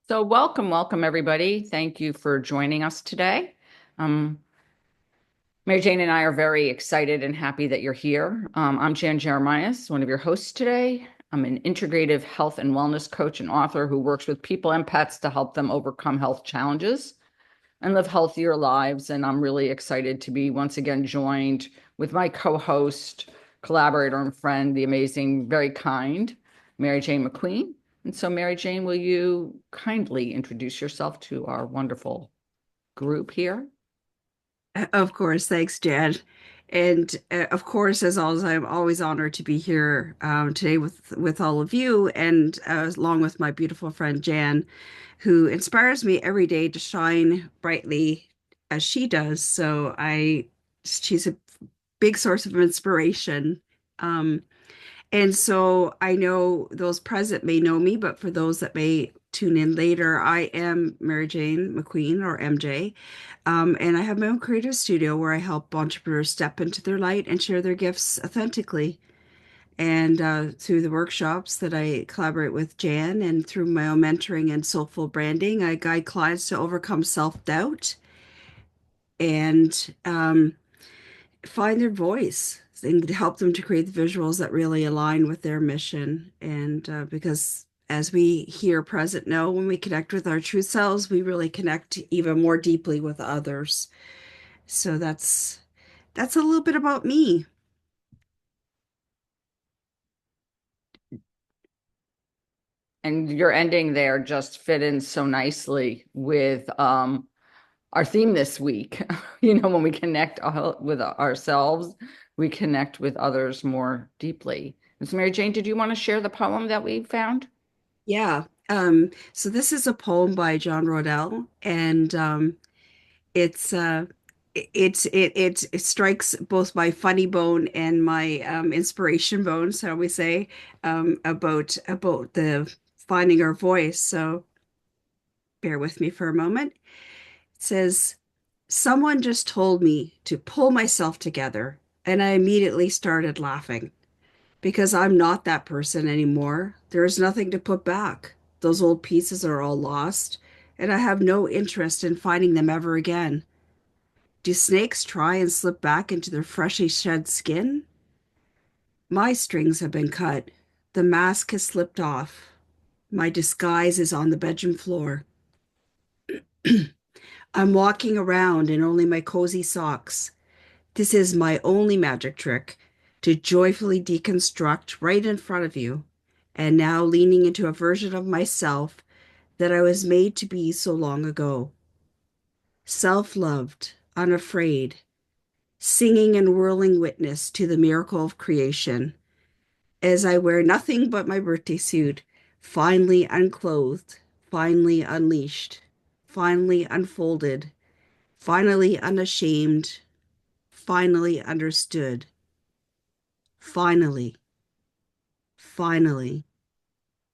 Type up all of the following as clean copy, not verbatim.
So welcome everybody. Thank you for joining us today. Um, Mary Jane and I are very excited and happy that you're here. I'm Jan Jeremias, one of your hosts today. I'm an integrative health and wellness coach and author who works with people and pets to help them overcome health challenges and live healthier lives. And I'm really excited to be once again joined with my co-host, collaborator, and friend, the amazing, very kind Mary Jane McQueen. And so, Mary Jane, will you kindly introduce yourself to our wonderful group here? Of course, thanks, Jan. And of course, as always, I'm always honored to be here today with all of you, and along with my beautiful friend Jan, who inspires me every day to shine brightly as she does. She's a big source of inspiration. Um, and so I know those present may know me, but for those that may tune in later, I am Mary Jane McQueen or MJ. And I have my own creative studio where I help entrepreneurs step into their light and share their gifts authentically. And through the workshops that I collaborate with Jan and through my own mentoring and soulful branding, I guide clients to overcome self-doubt and find their voice and help them to create the visuals that really align with their mission. And because as we here present know, when we connect with our true selves, we really connect even more deeply with others. So that's a little bit about me. And your ending there just fit in so nicely with our theme this week. When we connect with ourselves, we connect with others more deeply. And so, Mary Jane, did you want to share the poem that we found? Yeah. So this is a poem by John Rodell, and it's it strikes both my funny bone and my inspiration bone, so we say, about the finding our voice. So bear with me for a moment. It says, "Someone just told me to pull myself together, and I immediately started laughing because I'm not that person anymore. There is nothing to put back. Those old pieces are all lost, and I have no interest in finding them ever again. Do snakes try and slip back into their freshly shed skin? My strings have been cut. The mask has slipped off. My disguise is on the bedroom floor. I'm walking around in only my cozy socks. This is my only magic trick to joyfully deconstruct right in front of you, and now leaning into a version of myself that I was made to be so long ago. Self loved, unafraid, singing and whirling witness to the miracle of creation as I wear nothing but my birthday suit, finally unclothed, finally unleashed, finally unfolded, finally unashamed, finally understood, finally, finally,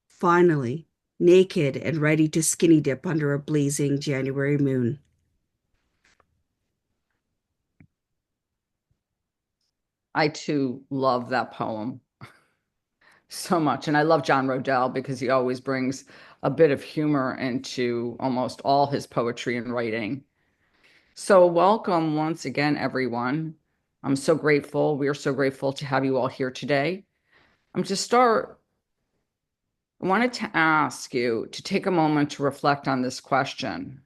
finally, naked and ready to skinny dip under a blazing January moon." I too love that poem so much. And I love John Rodell because he always brings a bit of humor into almost all his poetry and writing. So, welcome once again, everyone. I'm so grateful. We are so grateful to have you all here today. To start, I wanted to ask you to take a moment to reflect on this question.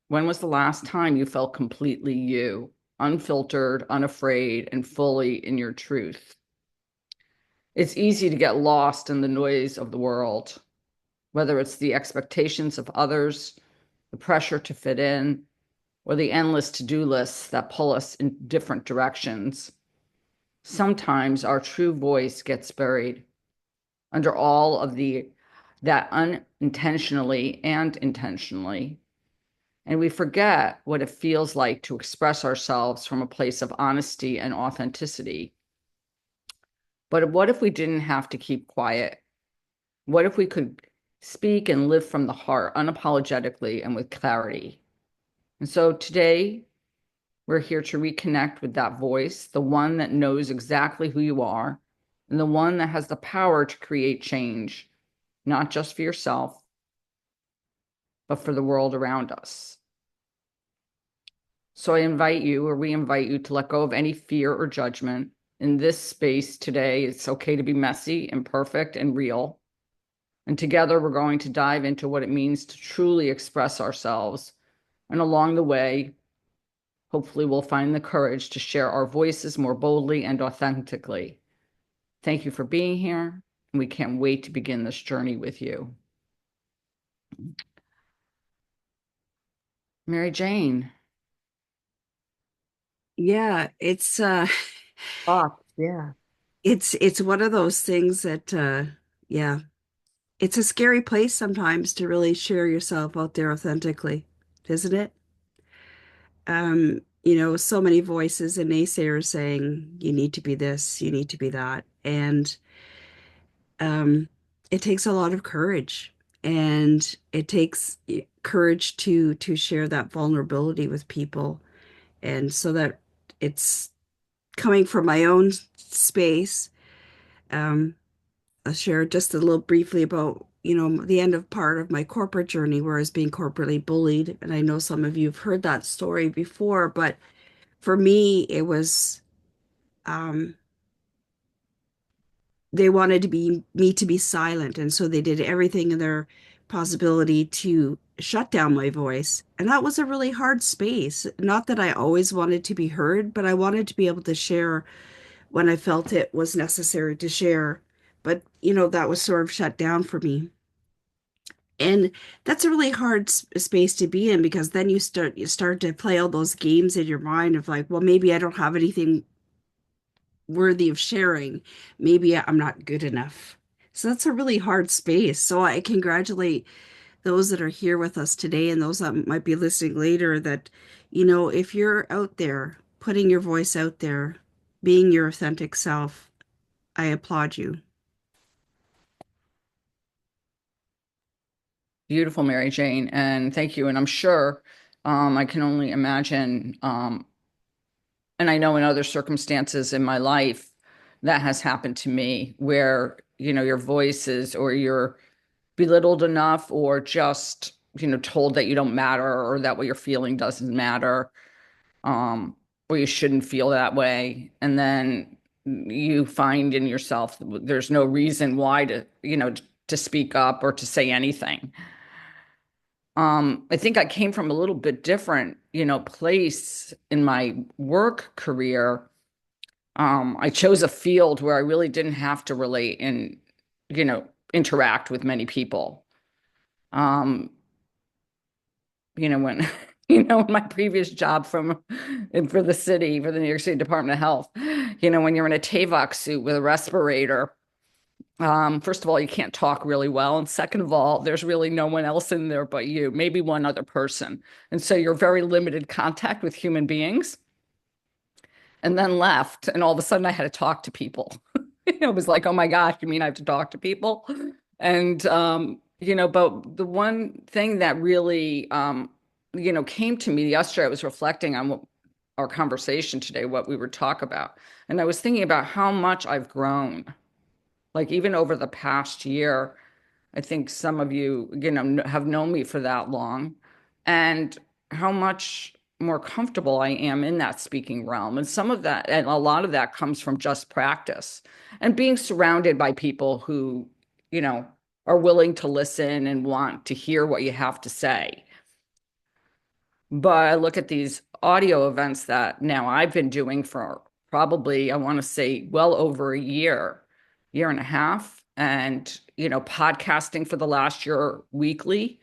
When was the last time you felt completely you, unfiltered, unafraid, and fully in your truth? It's easy to get lost in the noise of the world, whether it's the expectations of others, the pressure to fit in, or the endless to-do lists that pull us in different directions. Sometimes our true voice gets buried under all of the that unintentionally and intentionally. And we forget what it feels like to express ourselves from a place of honesty and authenticity. But what if we didn't have to keep quiet? What if we could speak and live from the heart unapologetically and with clarity? And so today, we're here to reconnect with that voice, the one that knows exactly who you are, and the one that has the power to create change, not just for yourself, but for the world around us. So I invite you, or we invite you, to let go of any fear or judgment. In this space today, it's okay to be messy, imperfect, and real. And together, we're going to dive into what it means to truly express ourselves. And along the way, hopefully, we'll find the courage to share our voices more boldly and authentically. Thank you for being here. And we can't wait to begin this journey with you. Mary Jane. Yeah, Thoughts? Yeah. it's one of those things that yeah, it's a scary place sometimes to really share yourself out there authentically, isn't it? So many voices and naysayers saying you need to be this, you need to be that. And um it takes a lot of courage. And it takes courage to share that vulnerability with people. And so that it's coming from my own space. Um, I'll share just a little briefly about, the end of part of my corporate journey where I was being corporately bullied. And I know some of you have heard that story before, but for me, it was, um, they wanted me to be silent. And so they did everything in their possibility to shut down my voice. And that was a really hard space. Not that I always wanted to be heard, but I wanted to be able to share when I felt it was necessary to share. But, that was sort of shut down for me. And that's a really hard space to be in because then you start to play all those games in your mind of like, well, maybe I don't have anything worthy of sharing. Maybe I'm not good enough. So that's a really hard space. So I congratulate those that are here with us today and those that might be listening later that, if you're out there putting your voice out there, being your authentic self, I applaud you. Beautiful, Mary Jane. And thank you. And I'm sure I can only imagine, and I know in other circumstances in my life that has happened to me where, your voices or you're belittled enough or just, told that you don't matter or that what you're feeling doesn't matter, um, or you shouldn't feel that way. And then you find in yourself there's no reason why to speak up or to say anything. I think I came from a little bit different, place in my work career. I chose a field where I really didn't have to relate and, interact with many people. Um, when, in my previous job for the city, for the New York City Department of Health, when you're in a TAVOC suit with a respirator, first of all, you can't talk really well. And second of all, there's really no one else in there but you, maybe one other person. And so you're very limited contact with human beings. And then left, and all of a sudden I had to talk to people. It was like, oh my gosh, you mean I have to talk to people? And but the one thing that really came to me yesterday, I was reflecting on what our conversation today, what we would talk about. And I was thinking about how much I've grown, like even over the past year. I think some of you, have known me for that long, and how much more comfortable I am in that speaking realm. And some of that, and a lot of that comes from just practice and being surrounded by people who, you know, are willing to listen and want to hear what you have to say. But I look at these audio events that now I've been doing for probably, I want to say, well over a year and a half, and, podcasting for the last year weekly.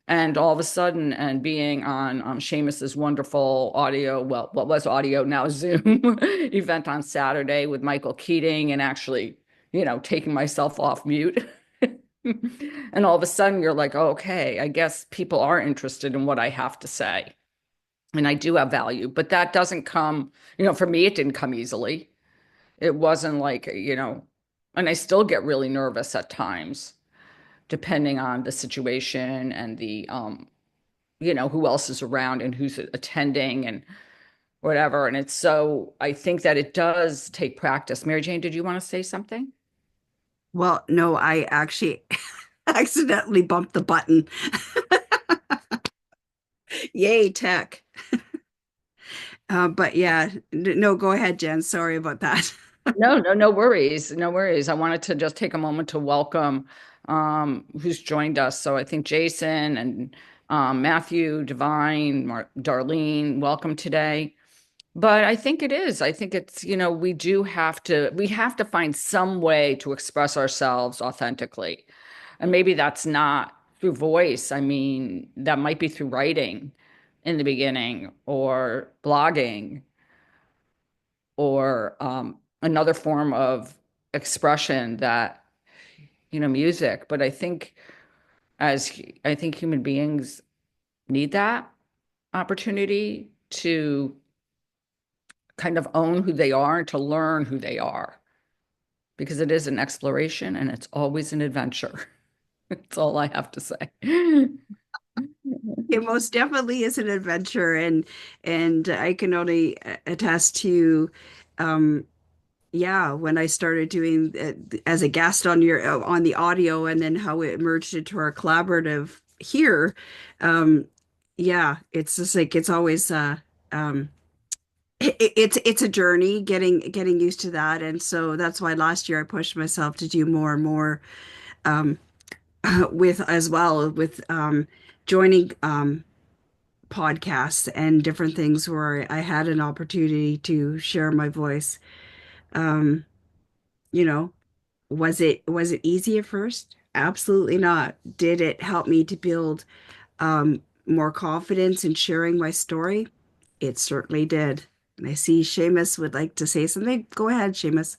And all of a sudden, and being on Seamus's wonderful audio, well, what was audio, now Zoom event on Saturday with Michael Keating, and actually, taking myself off mute. And all of a sudden, you're like, oh, okay, I guess people are interested in what I have to say. And I do have value, but that doesn't come, for me, it didn't come easily. It wasn't like, and I still get really nervous at times, depending on the situation and the, who else is around and who's attending and whatever. And it's so, I think that it does take practice. Mary Jane, did you want to say something? Well, no, I actually accidentally bumped the button. Yay, tech. But yeah, no, go ahead, Jen. Sorry about that. No, no, no worries. No worries. I wanted to just take a moment to welcome who's joined us. So I think Jason and Matthew, Divine, Darlene, welcome today. But I think it is. I think it's, we have to find some way to express ourselves authentically. And maybe that's not through voice. I mean, that might be through writing in the beginning or blogging or another form of expression that, music. But I think human beings need that opportunity to kind of own who they are and to learn who they are because it is an exploration and it's always an adventure. That's all I have to say. It most definitely is an adventure, and I can only attest to, um, yeah, when I started doing as a guest on your on the audio, and then how it merged into our collaborative here. Um, yeah, it's just like it's always um, it's a journey getting used to that, and so that's why last year I pushed myself to do more and more um, with as well with joining podcasts and different things where I had an opportunity to share my voice. Um, you know, was it easy at first? Absolutely not. Did it help me to build more confidence in sharing my story? It certainly did. And I see Seamus would like to say something. Go ahead, Seamus.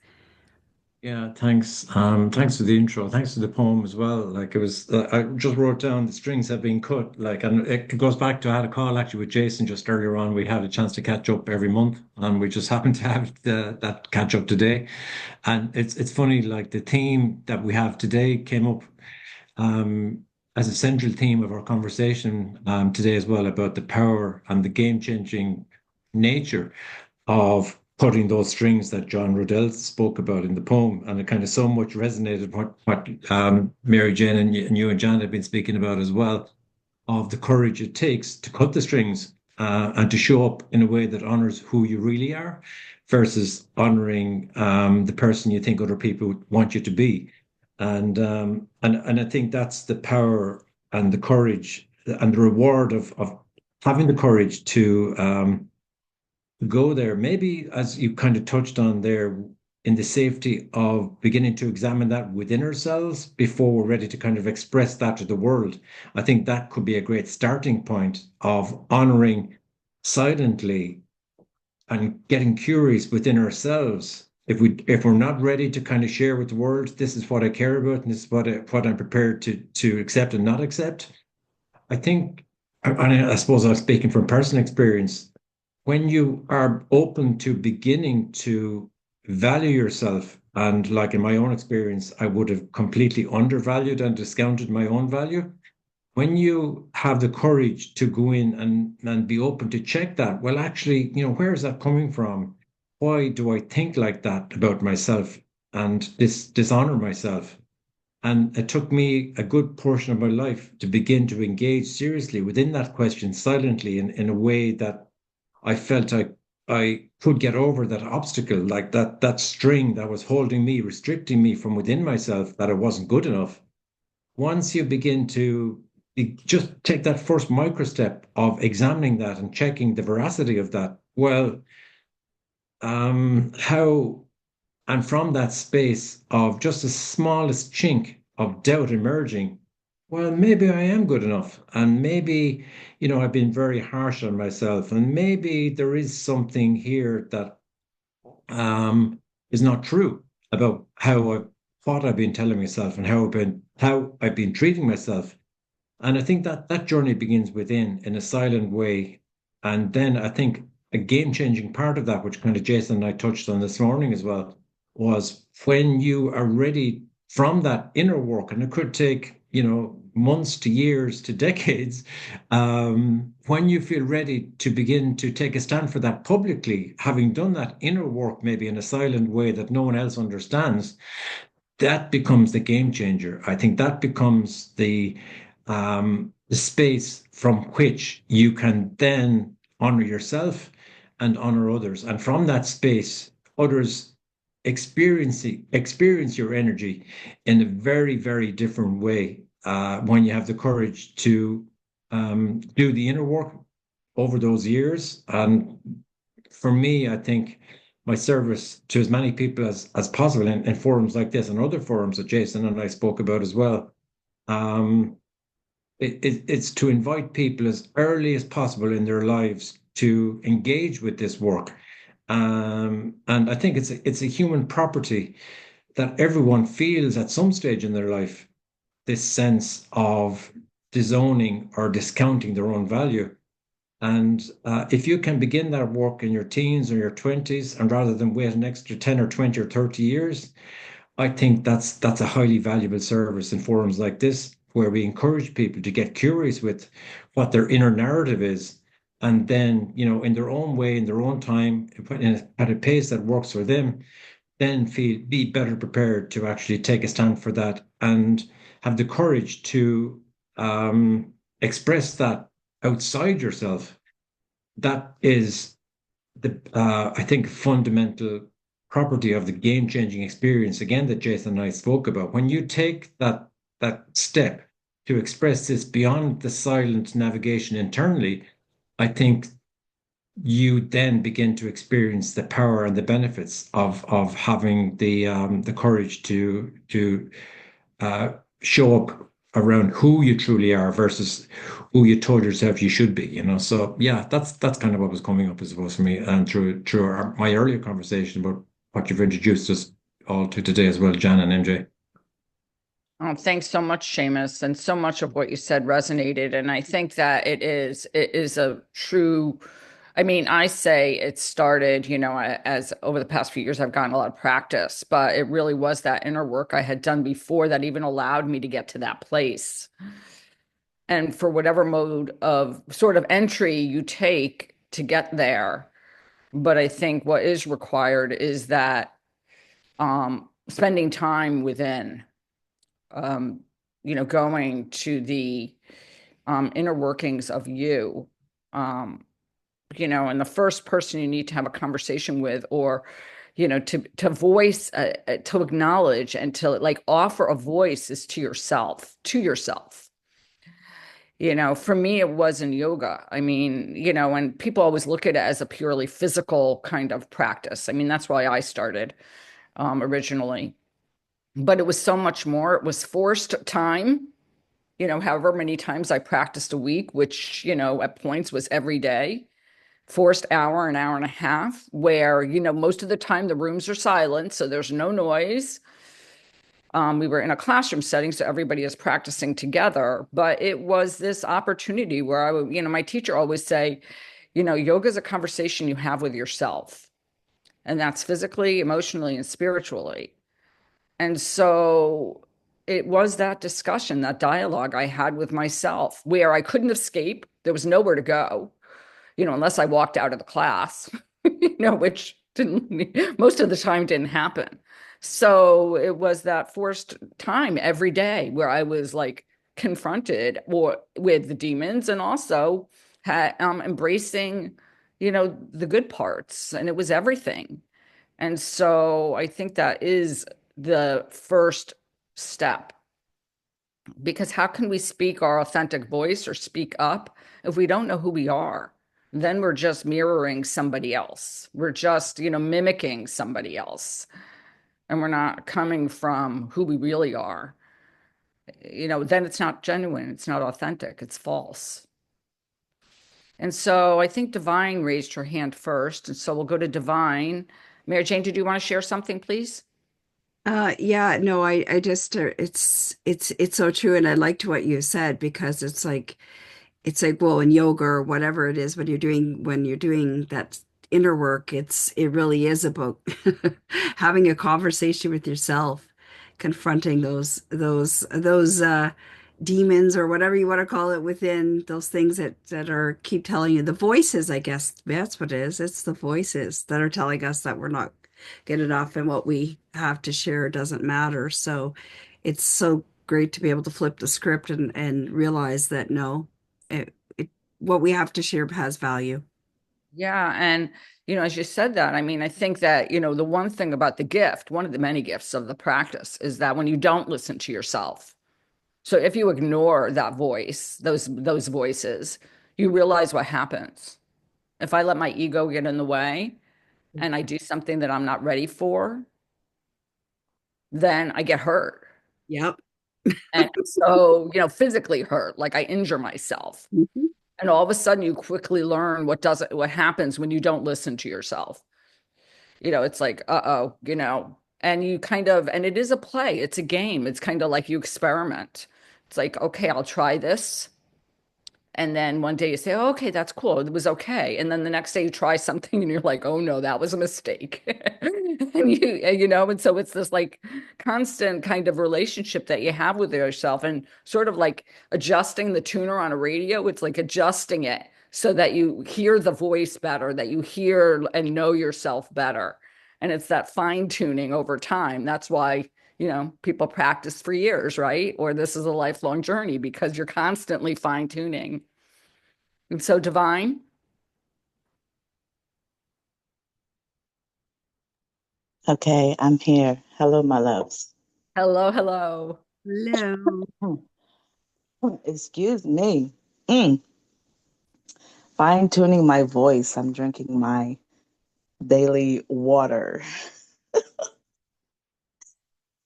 Yeah, thanks. Thanks for the intro. Thanks for the poem as well. Like it was, I just wrote down the strings have been cut. Like, and it goes back to I had a call actually with Jason just earlier on. We had a chance to catch up every month, and we just happened to have that catch up today. And it's funny, like the theme that we have today came up um, as a central theme of our conversation today as well about the power and the game-changing nature of putting those strings that John Rodell spoke about in the poem, and it kind of so much resonated what Mary Jane and you and Jan have been speaking about as well, of the courage it takes to cut the strings and to show up in a way that honors who you really are, versus honoring the person you think other people want you to be, and I think that's the power and the courage and the reward of having the courage to go there. Maybe, as you kind of touched on there, in the safety of beginning to examine that within ourselves before we're ready to kind of express that to the world. I think that could be a great starting point of honoring silently and getting curious within ourselves. If we're not ready to kind of share with the world, this is what I care about, and this is what I'm prepared to accept and not accept. I think, and I suppose I'm speaking from personal experience, when you are open to beginning to value yourself, and like in my own experience, I would have completely undervalued and discounted my own value. When you have the courage to go in and be open to check that, well, actually, where is that coming from? Why do I think like that about myself and dishonor myself? And it took me a good portion of my life to begin to engage seriously within that question silently in a way that I felt I could get over that obstacle, like that string that was holding me, restricting me from within myself, that I wasn't good enough. Once you begin to just take that first micro step of examining that and checking the veracity of that, well, how and from that space of just the smallest chink of doubt emerging, well, maybe I am good enough. And maybe, I've been very harsh on myself. And maybe there is something here that is not true about what I've been telling myself and how I've been treating myself. And I think that that journey begins within in a silent way. And then I think a game-changing part of that, which kind of Jason and I touched on this morning as well, was when you are ready from that inner work, and it could take, months to years to decades, when you feel ready to begin to take a stand for that publicly, having done that inner work maybe in a silent way that no one else understands, that becomes the game changer. I think that becomes the the space from which you can then honor yourself and honor others. And from that space, others experience your energy in a very, very different way when you have the courage to do the inner work over those years. And for me, I think my service to as many people as possible in forums like this and other forums that Jason and I spoke about as well. Um, it's to invite people as early as possible in their lives to engage with this work. And I think it's a human property that everyone feels at some stage in their life this sense of disowning or discounting their own value. And if you can begin that work in your teens or your 20s, and rather than wait an extra 10 or 20 or 30 years, I think that's a highly valuable service in forums like this, where we encourage people to get curious with what their inner narrative is, and then, in their own way, in their own time, at a pace that works for them, then be better prepared to actually take a stand for that and have the courage to express that outside yourself. That is the I think fundamental property of the game-changing experience again that Jason and I spoke about. When you take that step to express this beyond the silent navigation internally, I think you then begin to experience the power and the benefits of having the courage to uh, show up around who you truly are versus who you told yourself you should be, So yeah, that's kind of what was coming up, I suppose, for me, and through my earlier conversation about what you've introduced us all to today as well, Jan and MJ. Oh, thanks so much, Seamus. And so much of what you said resonated. And I think that it is a true, I mean, I say it started, as over the past few years, I've gotten a lot of practice, but it really was that inner work I had done before that even allowed me to get to that place. And for whatever mode of sort of entry you take to get there. But I think what is required is that spending time within, um, going to the inner workings of you, um, and the first person you need to have a conversation with, or, to voice, to acknowledge and to like offer a voice is to yourself, to yourself. For me, it was in yoga. I mean, and people always look at it as a purely physical kind of practice. I mean, that's why I started originally. But it was so much more. It was forced time, however many times I practiced a week, which, at points was every day, forced hour, an hour and a half, where, most of the time the rooms are silent, so there's no noise. We were in a classroom setting, so everybody is practicing together. But it was this opportunity where I would, my teacher always say, yoga is a conversation you have with yourself, and that's physically, emotionally, and spiritually. And so it was that discussion, that dialogue I had with myself where I couldn't escape. There was nowhere to go, unless I walked out of the class, which didn't, most of the time didn't happen. So it was that forced time every day where I was like confronted with the demons and also embracing, the good parts. And it was everything. And so I think that is the first step, because how can we speak our authentic voice or speak up if we don't know who we are? Then we're just mirroring somebody else. We're just, mimicking somebody else. And we're not coming from who we really are. Then it's not genuine, it's not authentic, it's false. And so I think Divine raised her hand first. And so we'll go to Divine. Mary Jane, did you want to share something, please? Yeah, no, I just it's so true, and I liked what you said because it's like well, in yoga or whatever it is when you're doing that inner work, it really is about having a conversation with yourself, confronting those demons or whatever you want to call it within those things that are keep telling you the voices, I guess that's what it is. It's the voices that are telling us that we're not good enough and what we have to share doesn't matter. So it's so great to be able to flip the script and realize that no, what we have to share has value. Yeah. And, as you said that, I mean, I think that, the one thing about the gift, one of the many gifts of the practice is that when you don't listen to yourself, so if you ignore that voice, those voices, you realize what happens. If I let my ego get in the way and I do something that I'm not ready for, then I get hurt. Yep. And so, physically hurt, like I injure myself. Mhm. And all of a sudden you quickly learn what happens when you don't listen to yourself. It's like, uh-oh, and you kind of, and it is a play, it's a game. It's kind of like you experiment. It's like, okay, I'll try this. And then one day you say, oh, okay, that's cool. It was okay. And then the next day you try something and you're like, oh no, that was a mistake. And so it's this like constant kind of relationship that you have with yourself and sort of like adjusting the tuner on a radio. It's like adjusting it so that you hear the voice better, that you hear and know yourself better. And it's that fine tuning over time. That's why people practice for years, right? Or this is a lifelong journey because you're constantly fine tuning. And so, Divine, Okay, I'm here. Hello, my loves. hello, hello. Hello. Hmm. Excuse me. Mm. Fine tuning my voice. I'm drinking my daily water.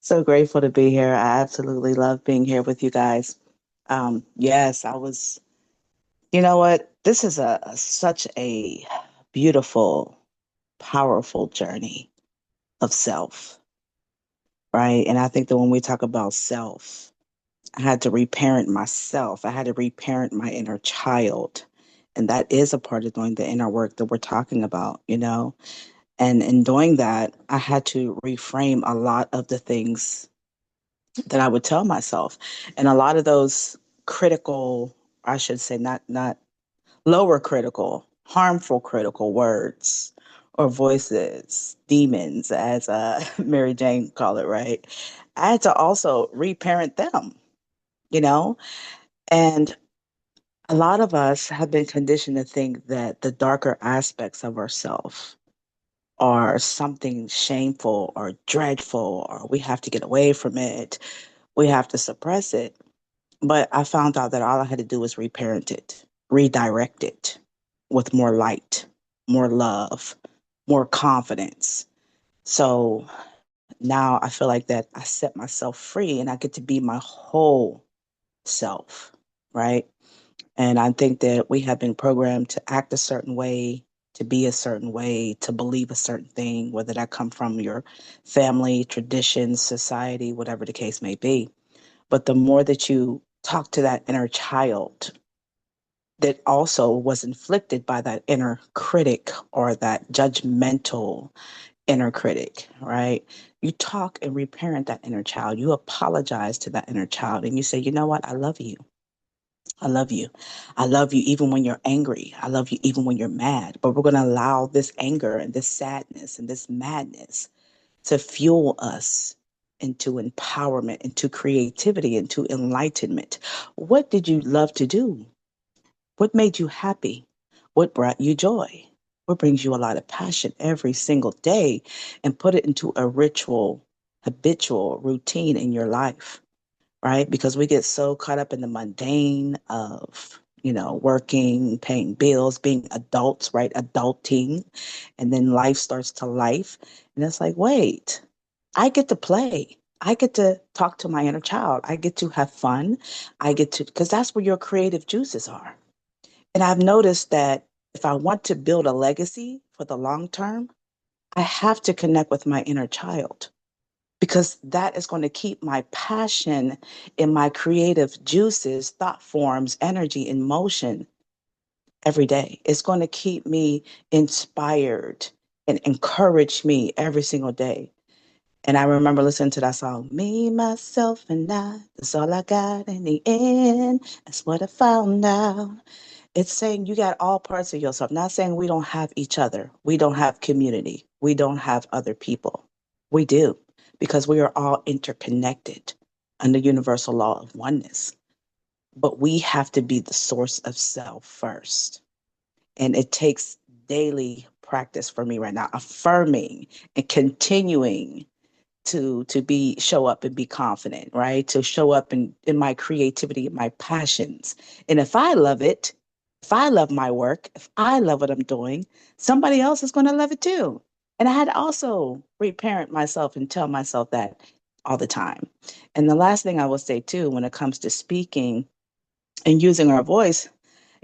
So grateful to be here. I absolutely love being here with you guys. Yes, I was. You know what? This is such a beautiful, powerful journey of self, right? And I think that when we talk about self, I had to reparent myself. I had to reparent my inner child. And that is a part of doing the inner work that we're talking about, you know? And in doing that, I had to reframe a lot of the things that I would tell myself. And a lot of those critical, I should say, not lower critical, harmful critical words or voices, demons, as Mary Jane called it, right? I had to also reparent them, you know? And a lot of us have been conditioned to think that the darker aspects of ourselves are something shameful or dreadful, or we have to get away from it. We have to suppress it. But I found out that all I had to do was reparent it, redirect it with more light, more love, more confidence. So now I feel like that I set myself free and I get to be my whole self, right? And I think that we have been programmed to act a certain way, to be a certain way, to believe a certain thing, whether that come from your family, traditions, society, whatever the case may be. But the more that you talk to that inner child that also was inflicted by that inner critic or that judgmental inner critic, right? You talk and reparent that inner child. You apologize to that inner child and you say, you know what? I love you. I love you. I love you even when you're angry. I love you even when you're mad. But we're going to allow this anger and this sadness and this madness to fuel us into empowerment, into creativity, into enlightenment. What did you love to do? What made you happy? What brought you joy? What brings you a lot of passion every single day and put it into a ritual, habitual routine in your life? Right? Because we get so caught up in the mundane of, working, paying bills, being adults, right? Adulting. And then life starts to life. And it's like, wait, I get to play. I get to talk to my inner child. I get to have fun. I get to, because that's where your creative juices are. And I've noticed that if I want to build a legacy for the long term, I have to connect with my inner child because that is going to keep my passion in my creative juices, thought forms, energy in motion every day. It's going to keep me inspired and encourage me every single day. And I remember listening to that song, Me, Myself, and I. That's all I got in the end. That's what I found out. It's saying you got all parts of yourself. Not saying we don't have each other. We don't have community. We don't have other people. We do because we are all interconnected. under universal law of oneness. But we have to be the source of self first. And it takes daily practice for me right now, affirming and continuing to be show up and be confident, right? To show up in my creativity and my passions. And if I love it, if I love my work, if I love what I'm doing, somebody else is going to love it too. And I had to also reparent myself and tell myself that all the time. And the last thing I will say too, when it comes to speaking and using our voice,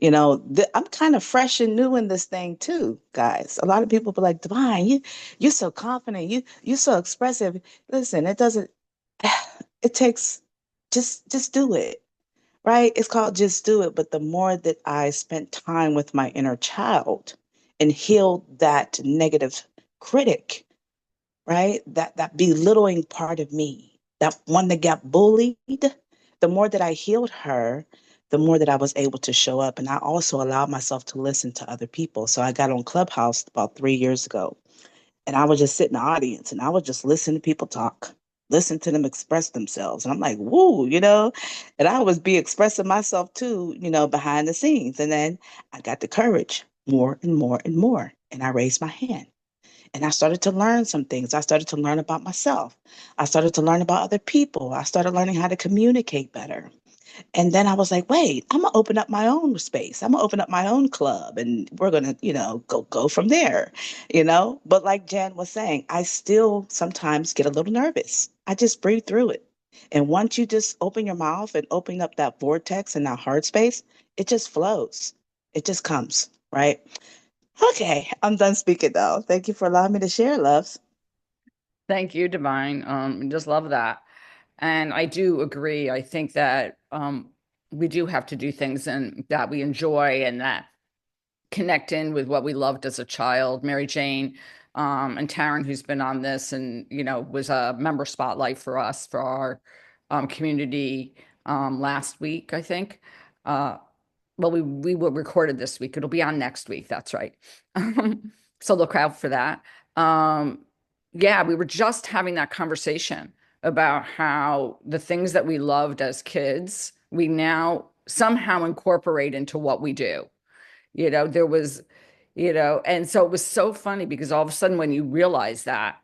I'm kind of fresh and new in this thing too, guys. A lot of people be like, Divine, you're so confident, you're so expressive. Listen, it doesn't. It takes just do it, right? It's called just do it. But the more that I spent time with my inner child and healed that negative critic, right? That belittling part of me, that one that got bullied, the more that I healed her, the more that I was able to show up. And I also allowed myself to listen to other people. So I got on Clubhouse about 3 years ago, and I would just sit in the audience and I would just listen to people talk, listen to them express themselves. And I'm like, woo, and I was be expressing myself too, behind the scenes. And then I got the courage more and more and more. And I raised my hand. And I started to learn some things. I started to learn about myself. I started to learn about other people. I started learning how to communicate better. And then I was like, wait, I'm gonna open up my own space. I'm gonna open up my own club and we're gonna, go from there. But like Jan was saying, I still sometimes get a little nervous. I just breathe through it. And once you just open your mouth and open up that vortex and that heart space, it just flows. It just comes, right? Okay, I'm done speaking though. Thank you for allowing me to share, loves. Thank you, Divine. Just love that. And I do agree. I think that we do have to do things and that we enjoy and that connect in with what we loved as a child. Mary Jane and Taryn, who's been on this and, was a member spotlight for us for our community last week, I think. Well, we will record it this week. It'll be on next week. That's right. So look out for that. Yeah, we were just having that conversation about how the things that we loved as kids, we now somehow incorporate into what we do. There was, and so it was so funny because all of a sudden when you realize that,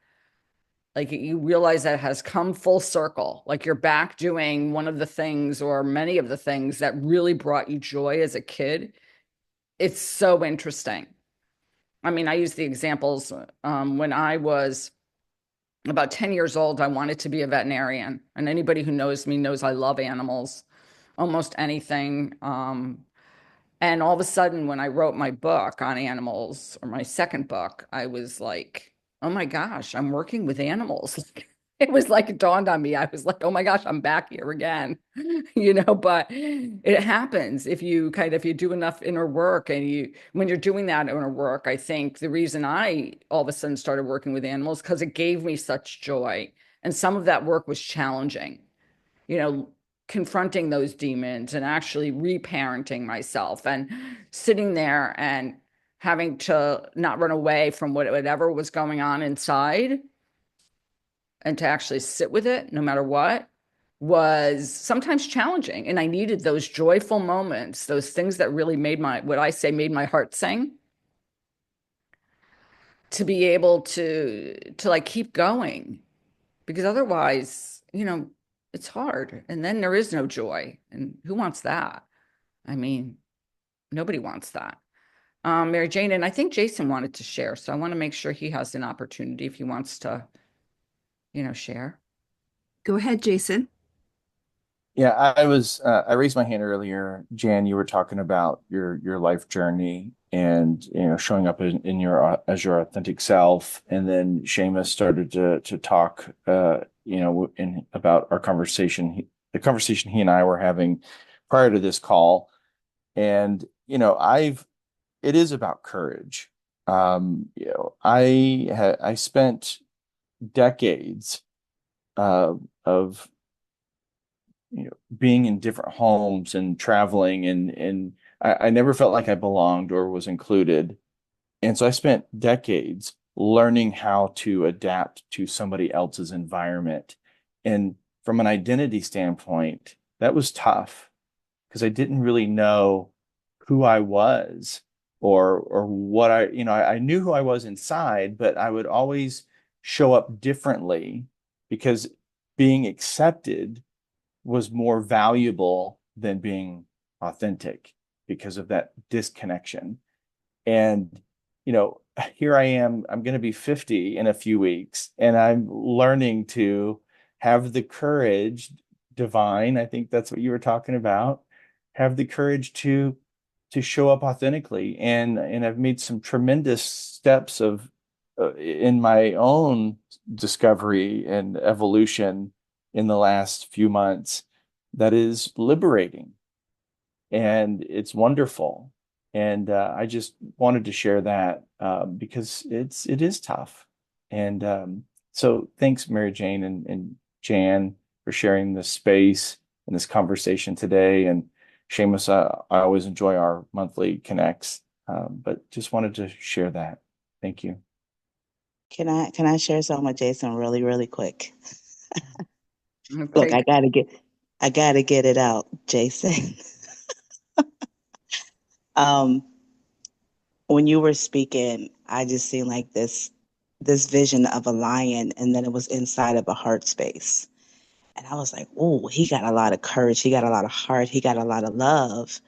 like you realize that it has come full circle, like you're back doing one of the things or many of the things that really brought you joy as a kid. It's so interesting. I mean, I use the examples when I was about 10 years old, I wanted to be a veterinarian. And anybody who knows me knows I love animals, almost anything. And all of a sudden, when I wrote my book on animals, or my second book, I was like, oh my gosh, I'm working with animals. It was like it dawned on me. I was like, oh my gosh, I'm back here again. But it happens if you do enough inner work and when you're doing that inner work, I think the reason I all of a sudden started working with animals, because it gave me such joy. And some of that work was challenging, you know, confronting those demons and actually reparenting myself and sitting there and having to not run away from whatever was going on inside and to actually sit with it no matter what was sometimes challenging. And I needed those joyful moments, those things that really what I say made my heart sing, to be able to like keep going, because otherwise, it's hard. And then there is no joy. And who wants that? I mean, nobody wants that. Mary Jane, and I think Jason wanted to share. So I want to make sure he has an opportunity if he wants to, share. Go ahead, Jason. Yeah, I raised my hand earlier. Jan, you were talking about your life journey and showing up in your as your authentic self, and then Seamus started to talk in about our conversation, the conversation he and I were having prior to this call, and it is about courage. I spent decades of being in different homes and traveling, and I never felt like I belonged or was included. And so I spent decades learning how to adapt to somebody else's environment. And from an identity standpoint, that was tough because I didn't really know who I was or what I knew who I was inside, but I would always show up differently because being accepted was more valuable than being authentic because of that disconnection. And, here I am, I'm going to be 50 in a few weeks, and I'm learning to have the courage, divine, I think that's what you were talking about, have the courage to show up authentically. And I've made some tremendous steps of in my own discovery and evolution in the last few months that is liberating and it's wonderful. And I just wanted to share that because it is tough. And so thanks, Mary Jane and Jan, for sharing this space and this conversation today. And Seamus, I always enjoy our monthly connects, but just wanted to share that. Thank you. Can I share something with Jason really, really quick? Look, Okay. I gotta get it out, Jason. Um, when you were speaking, I just seen like this vision of a lion, and then it was inside of a heart space. And I was like, oh, he got a lot of courage. He got a lot of heart. He got a lot of love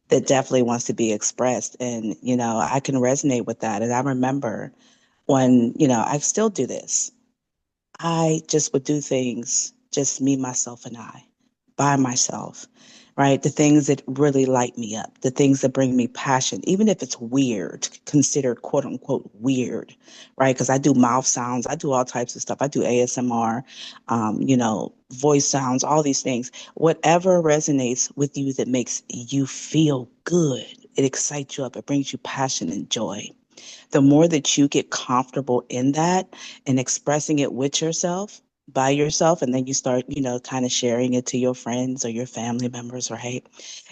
that definitely wants to be expressed. And, I can resonate with that. And I remember when, I still do this. I just would do things, just me, myself, and I, by myself, right? The things that really light me up, the things that bring me passion, even if it's weird, considered quote unquote weird, right? Because I do mouth sounds, I do all types of stuff. I do ASMR, voice sounds, all these things. Whatever resonates with you that makes you feel good, it excites you up, it brings you passion and joy. The more that you get comfortable in that and expressing it with yourself, by yourself, and then you start, kind of sharing it to your friends or your family members, right?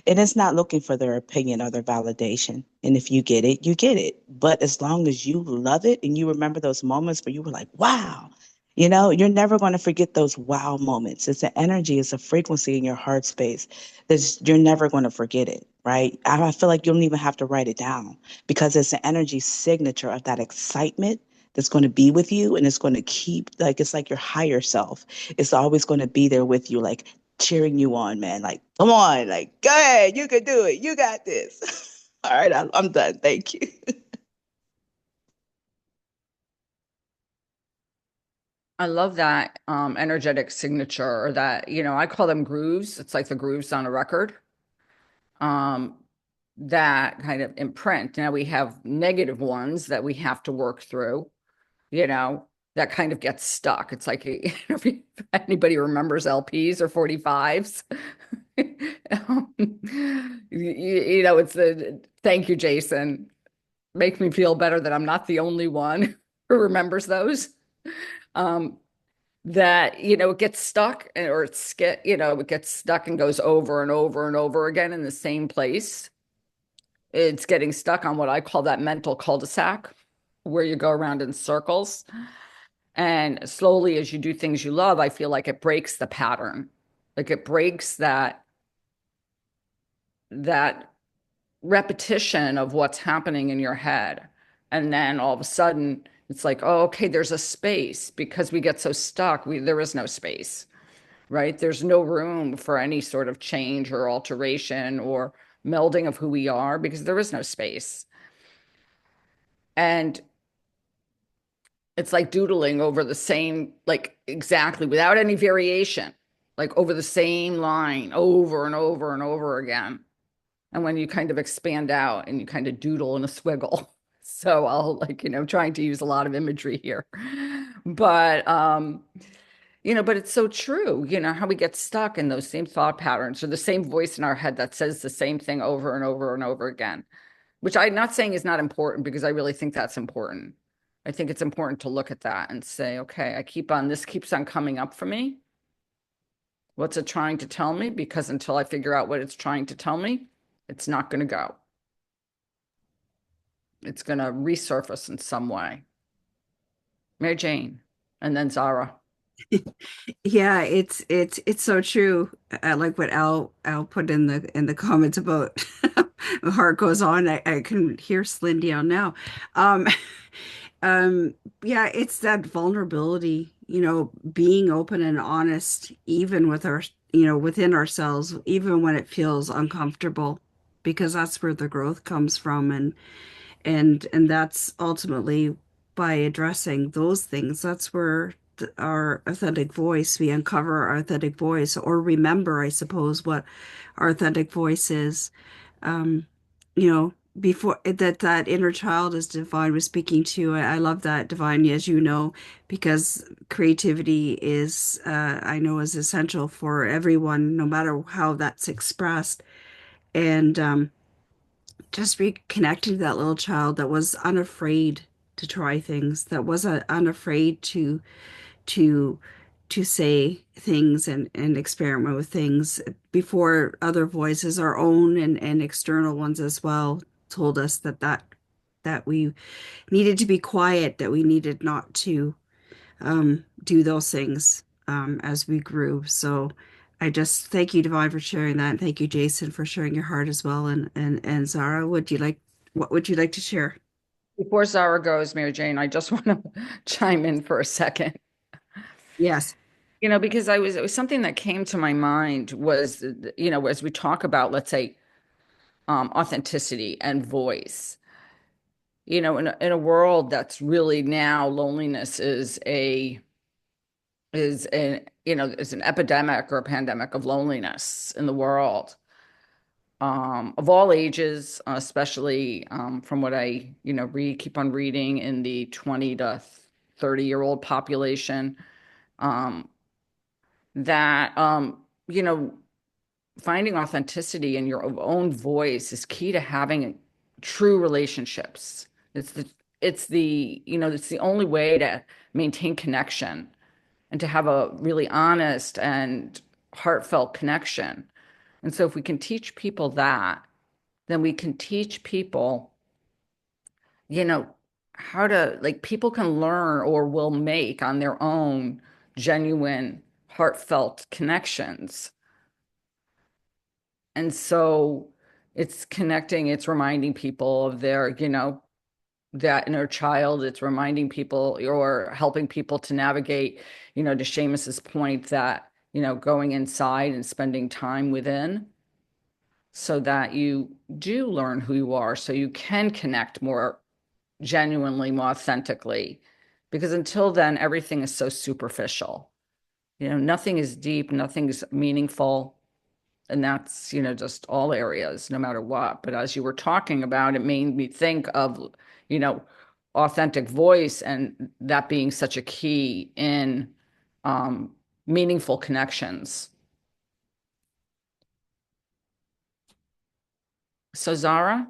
And it's not looking for their opinion or their validation. And if you get it, you get it. But as long as you love it and you remember those moments where you were like, wow, you're never going to forget those wow moments. It's an energy, it's a frequency in your heart space that you're never going to forget it, right? I feel like you don't even have to write it down because it's an energy signature of that excitement that's going to be with you and it's going to keep like it's like your higher self. It's always going to be there with you, like cheering you on, man. Like, come on, like, go ahead, you can do it. You got this. All right, I'm done. Thank you. I love that energetic signature or that, I call them grooves. It's like the grooves on a record. Um, that kind of imprint. Now we have negative ones that we have to work through, you know, that kind of gets stuck. It's like, if anybody remembers LPs or 45s, it's the thank you, Jason. Make me feel better that I'm not the only one who remembers those. Um, that, it gets stuck or it gets stuck and goes over and over and over again in the same place. It's getting stuck on what I call that mental cul-de-sac, where you go around in circles. And slowly, as you do things you love, I feel like it breaks the pattern. Like it breaks that repetition of what's happening in your head. And then all of a sudden, it's like, oh, okay, there's a space because we get so stuck. There is no space, right? There's no room for any sort of change or alteration or melding of who we are because there is no space. And it's like doodling over the same, like exactly without any variation, like over the same line over and over and over again. And when you kind of expand out and you kind of doodle in a swiggle. So I'll like, trying to use a lot of imagery here. But but it's so true, how we get stuck in those same thought patterns or the same voice in our head that says the same thing over and over and over again, which I'm not saying is not important because I really think that's important. I think it's important to look at that and say, okay, this keeps on coming up for me. What's it trying to tell me? Because until I figure out what it's trying to tell me, it's not going to go. It's going to resurface in some way. Mary Jane, and then Zara. Yeah, it's so true. I like what Al put in the comments about the heart goes on. I can hear Celine Dion now. Um, um, yeah, it's that vulnerability, being open and honest, even with within ourselves, even when it feels uncomfortable, because that's where the growth comes from, and that's ultimately by addressing those things, that's where our authentic voice, we uncover our authentic voice, or remember, I suppose, what our authentic voice is. um Before that inner child, as Divine was speaking to, I love that, Divine, as you know, because creativity is, I know, is essential for everyone, no matter how that's expressed. And just reconnecting to that little child that was unafraid to try things, that wasn't unafraid to to say things and experiment with things before other voices, our own and external ones as well, told us that we needed to be quiet, that we needed not to do those things as we grew. So I just thank you, Divine, for sharing that. And thank you, Jason, for sharing your heart as well. And Zara, what would you like to share? Before Zara goes, Mary Jane, I just want to chime in for a second. Yes. Because it was something that came to my mind was, as we talk about, let's say, authenticity and voice, in a world that's really now loneliness is an epidemic or a pandemic of loneliness in the world, of all ages, especially from what I, keep on reading in the 20 to 30-year-old population, um, that, finding authenticity in your own voice is key to having true relationships. It's the, it's the only way to maintain connection and to have a really honest and heartfelt connection. And so if we can teach people that, then we can teach people, you know, how to, like, people can learn or will make on their own genuine, heartfelt connections. And so it's connecting, it's reminding people of their, that inner child. It's reminding people or helping people to navigate, to Seamus's point, that, going inside and spending time within so that you do learn who you are, so you can connect more genuinely, more authentically. Because until then, everything is so superficial. Nothing is deep, nothing's meaningful. And that's, just all areas, no matter what. But as you were talking about, it made me think of, you know, authentic voice and that being such a key in um, meaningful connections. So, Zara,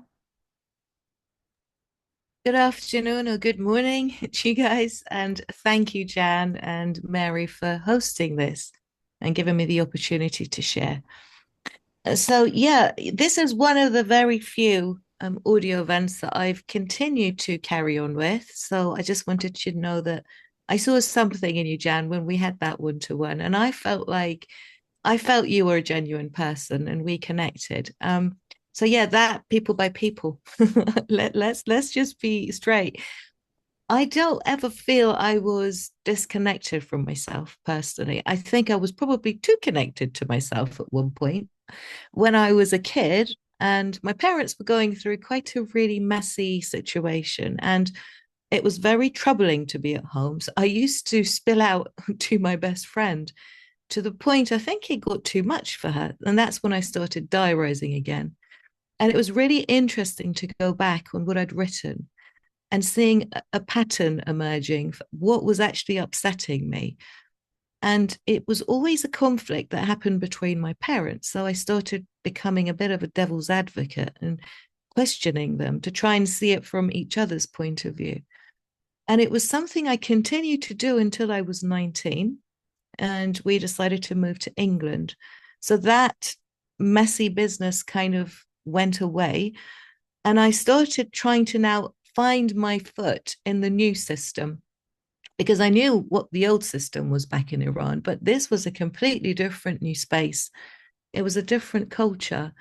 Good afternoon or good morning to you guys. And thank you, Jan and Mary, for hosting this and giving me the opportunity to share. So, yeah, this is one of the very few audio events that I've continued to carry on with. So, I just wanted you to know that I saw something in you, Jan, when we had that one-to-one, and I felt you were a genuine person and we connected. So yeah, that people by people. Let's just be straight. I don't ever feel I was disconnected from myself personally. I think I was probably too connected to myself at one point when I was a kid, and my parents were going through quite a really messy situation. And it was very troubling to be at home. So I used to spill out to my best friend to the point I think it got too much for her. And that's when I started diarising again. And it was really interesting to go back on what I'd written and seeing a pattern emerging, what was actually upsetting me. And it was always a conflict that happened between my parents. So I started becoming a bit of a devil's advocate and questioning them to try and see it from each other's point of view. And it was something I continued to do until I was 19 and we decided to move to England. So that messy business kind of went away. And I started trying to now find my foot in the new system because I knew what the old system was back in Iran, but this was a completely different new space. It was a different culture.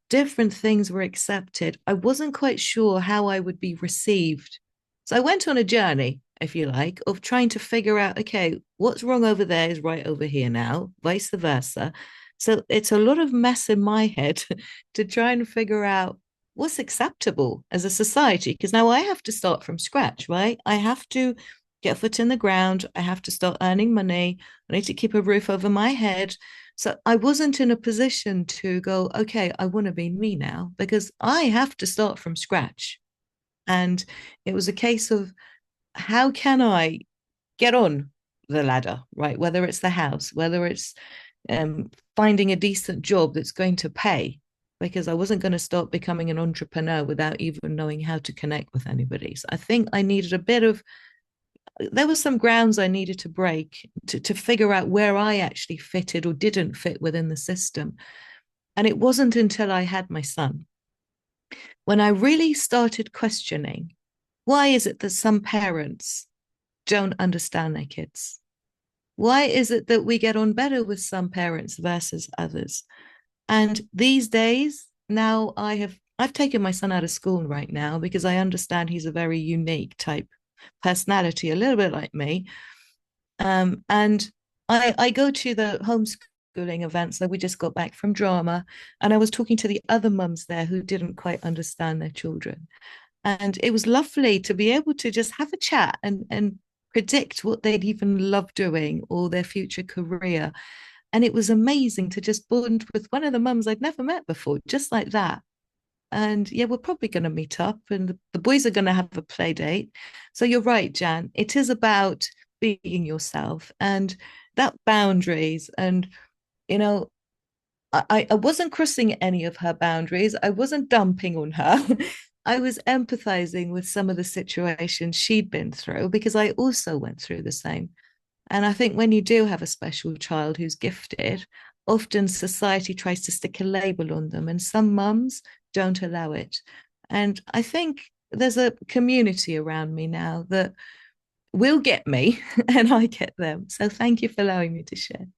Different things were accepted. I wasn't quite sure how I would be received. So I went on a journey, if you like, of trying to figure out, okay, what's wrong over there is right over here now, vice versa. So it's a lot of mess in my head to try and figure out what's acceptable as a society. Because now I have to start from scratch, right? I have to get a foot in the ground. I have to start earning money. I need to keep a roof over my head. So I wasn't in a position to go, okay, I want to be me now because I have to start from scratch. And it was a case of how can I get on the ladder, right? Whether it's the house, whether it's finding a decent job that's going to pay, because I wasn't going to start becoming an entrepreneur without even knowing how to connect with anybody. So I think I needed a bit of, there were some grounds I needed to break to figure out where I actually fitted or didn't fit within the system. And it wasn't until I had my son when I really started questioning, why is it that some parents don't understand their kids? Why is it that we get on better with some parents versus others? And these days, now I've taken my son out of school right now because I understand he's a very unique type personality, a little bit like me. And I go to the homeschooling events. Like we just got back from drama, and I was talking to the other mums there who didn't quite understand their children. And it was lovely to be able to just have a chat and predict what they'd even love doing or their future career. And it was amazing to just bond with one of the mums I'd never met before, just like that. And yeah, we're probably going to meet up, and the boys are going to have a play date. So you're right, Jan. It is about being yourself and that boundaries. And, you know, I wasn't crossing any of her boundaries. I wasn't dumping on her. I was empathizing with some of the situations she'd been through because I also went through the same. And I think when you do have a special child who's gifted, often society tries to stick a label on them, and some mums don't allow it. And I think there's a community around me now that will get me and I get them. So thank you for allowing me to share.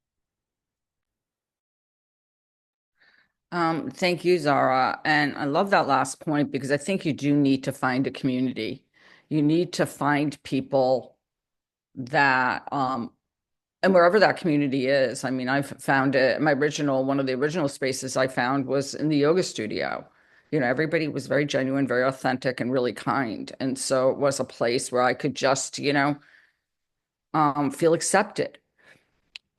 Thank you, Zara. And I love that last point because I think you do need to find a community. You need to find people that, and wherever that community is. I mean, I've found it, one of the original spaces I found was in the yoga studio. Everybody was very genuine, very authentic, and really kind. And so it was a place where I could just, feel accepted.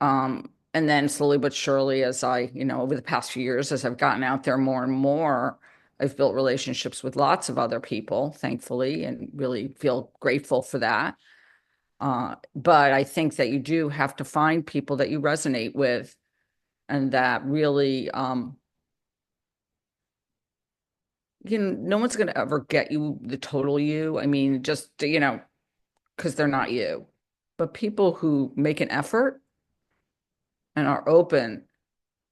And then slowly but surely, as over the past few years, as I've gotten out there more and more, I've built relationships with lots of other people, thankfully, and really feel grateful for that. But I think that you do have to find people that you resonate with and that really, no one's going to ever get you the total you. I mean, just, because they're not you. But people who make an effort and are open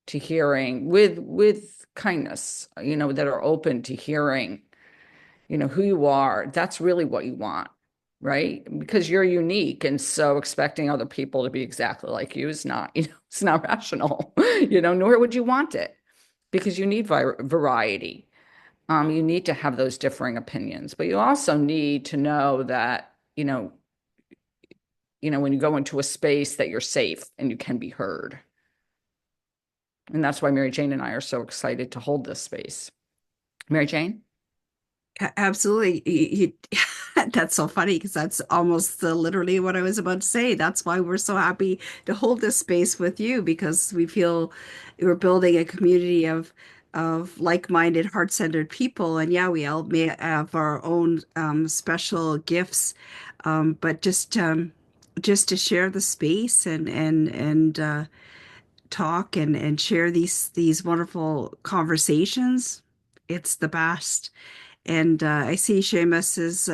to hearing with kindness, that are open to hearing, who you are, that's really what you want, right? Because you're unique. And so expecting other people to be exactly like you is not, it's not rational, nor would you want it because you need variety. You need to have those differing opinions, but you also need to know that, when you go into a space that you're safe and you can be heard. And that's why Mary Jane and I are so excited to hold this space. Mary Jane? Absolutely. That's so funny because that's almost literally what I was about to say. That's why we're so happy to hold this space with you because we feel we're building a community of like-minded, heart-centered people. And yeah, we all may have our own special gifts, but just to share the space and talk and share these wonderful conversations, it's the best. And I see Seamus is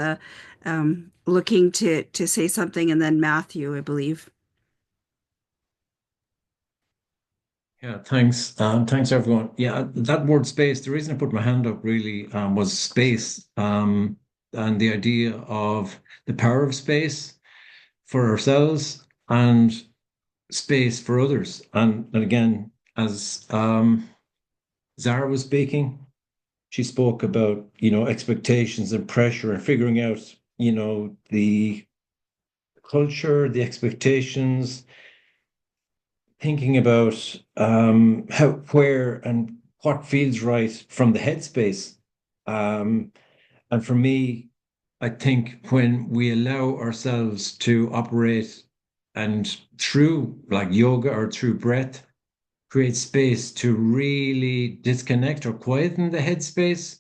looking to say something, and then Matthew, I believe. Yeah, thanks. Thanks everyone. Yeah, that word space, the reason I put my hand up really was space and the idea of the power of space. for ourselves and space for others. And again, as Zara was speaking, she spoke about, expectations and pressure and figuring out, the culture, the expectations, thinking about how, where, and what feels right from the headspace. And for me, I think when we allow ourselves to operate and through like yoga or through breath, create space to really disconnect or quieten the headspace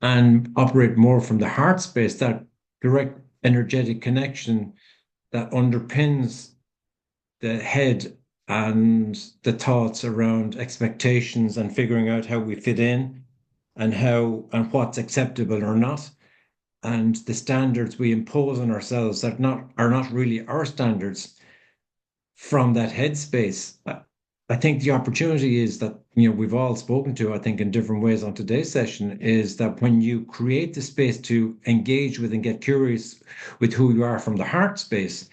and operate more from the heart space, that direct energetic connection that underpins the head and the thoughts around expectations and figuring out how we fit in and how and what's acceptable or not, and the standards we impose on ourselves that are not really our standards from that headspace. I think the opportunity is that, we've all spoken to, I think, in different ways on today's session, is that when you create the space to engage with and get curious with who you are from the heart space,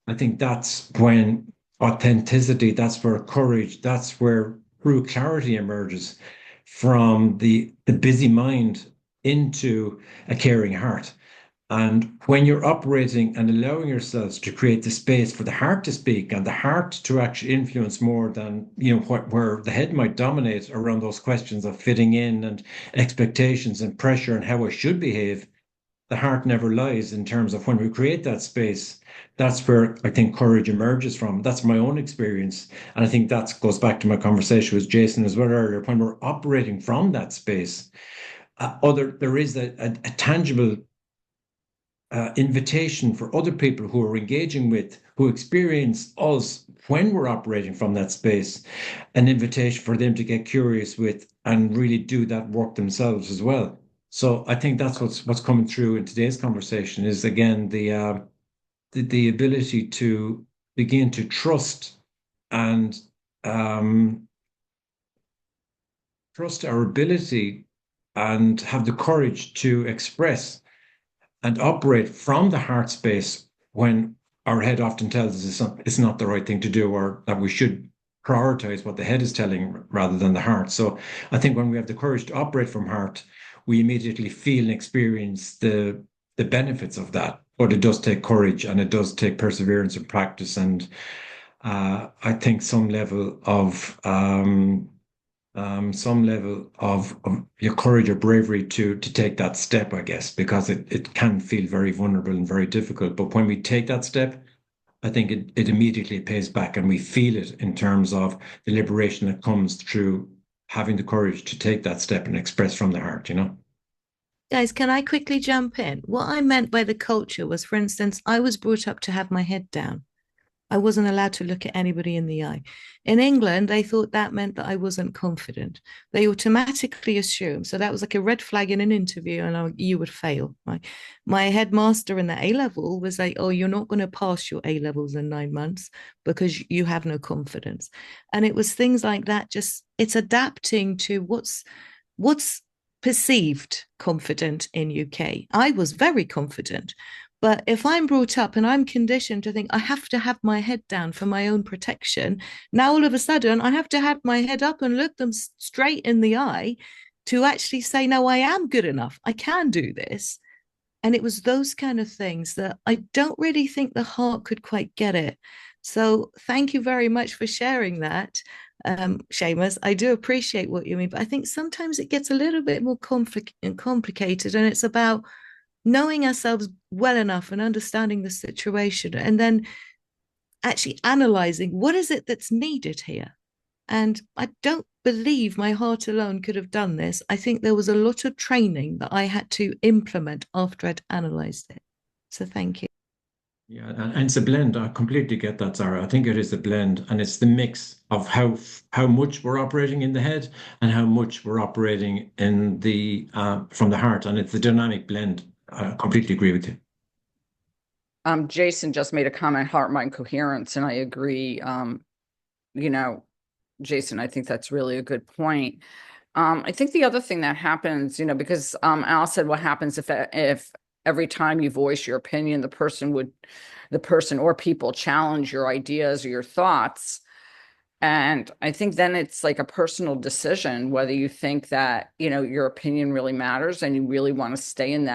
I think that's when authenticity, that's where courage, that's where true clarity emerges from the busy mind into a caring heart. And when you're operating and allowing yourselves to create the space for the heart to speak and the heart to actually influence more than, where the head might dominate around those questions of fitting in and expectations and pressure and how I should behave, the heart never lies in terms of when we create that space. That's where I think courage emerges from. That's my own experience. And I think that goes back to my conversation with Jason as well earlier. When we're operating from that space, there is a tangible invitation for other people who are engaging with, who experience us when we're operating from that space, an invitation for them to get curious with and really do that work themselves as well. So I think that's what's coming through in today's conversation is again the ability to begin to trust and um, trust our ability and have the courage to express and operate from the heart space when our head often tells us it's not the right thing to do, or that we should prioritize what the head is telling rather than the heart. So I think when we have the courage to operate from heart, we immediately feel and experience the benefits of that. But it does take courage and it does take perseverance and practice. And I think some level of your courage or bravery to take that step, I guess, because it can feel very vulnerable and very difficult. But when we take that step, I think it immediately pays back and we feel it in terms of the liberation that comes through having the courage to take that step and express from the heart. Guys, can I quickly jump in? What I meant by the culture was, for instance, I was brought up to have my head down. I wasn't allowed to look at anybody in the eye. In England, they thought that meant that I wasn't confident. They automatically assumed. So that was like a red flag in an interview, and you would fail. Right? My headmaster in the A level was like, "Oh, you're not going to pass your A levels in 9 months because you have no confidence." And it was things like that. Just it's adapting to what's perceived confident in UK. I was very confident. But if I'm brought up and I'm conditioned to think I have to have my head down for my own protection, now all of a sudden I have to have my head up and look them straight in the eye to actually say, no, I am good enough. I can do this. And it was those kind of things that I don't really think the heart could quite get it. So thank you very much for sharing that, Seamus. I do appreciate what you mean, but I think sometimes it gets a little bit more complicated, and it's about knowing ourselves well enough and understanding the situation, and then actually analyzing what is it that's needed here. And I don't believe my heart alone could have done this. I think there was a lot of training that I had to implement after I'd analyzed it. So thank you. Yeah, and it's a blend. I completely get that, Sarah. I think it is a blend, and it's the mix of how much we're operating in the head and how much we're operating in the from the heart, and it's the dynamic blend. I completely agree with you. Jason just made a comment, heart mind coherence, and I agree. You know, Jason, I think that's really a good point. I think the other thing that happens, because Al said, what happens if every time you voice your opinion, the person or people challenge your ideas or your thoughts. And I think then it's like a personal decision whether you think that, your opinion really matters and you really want to stay in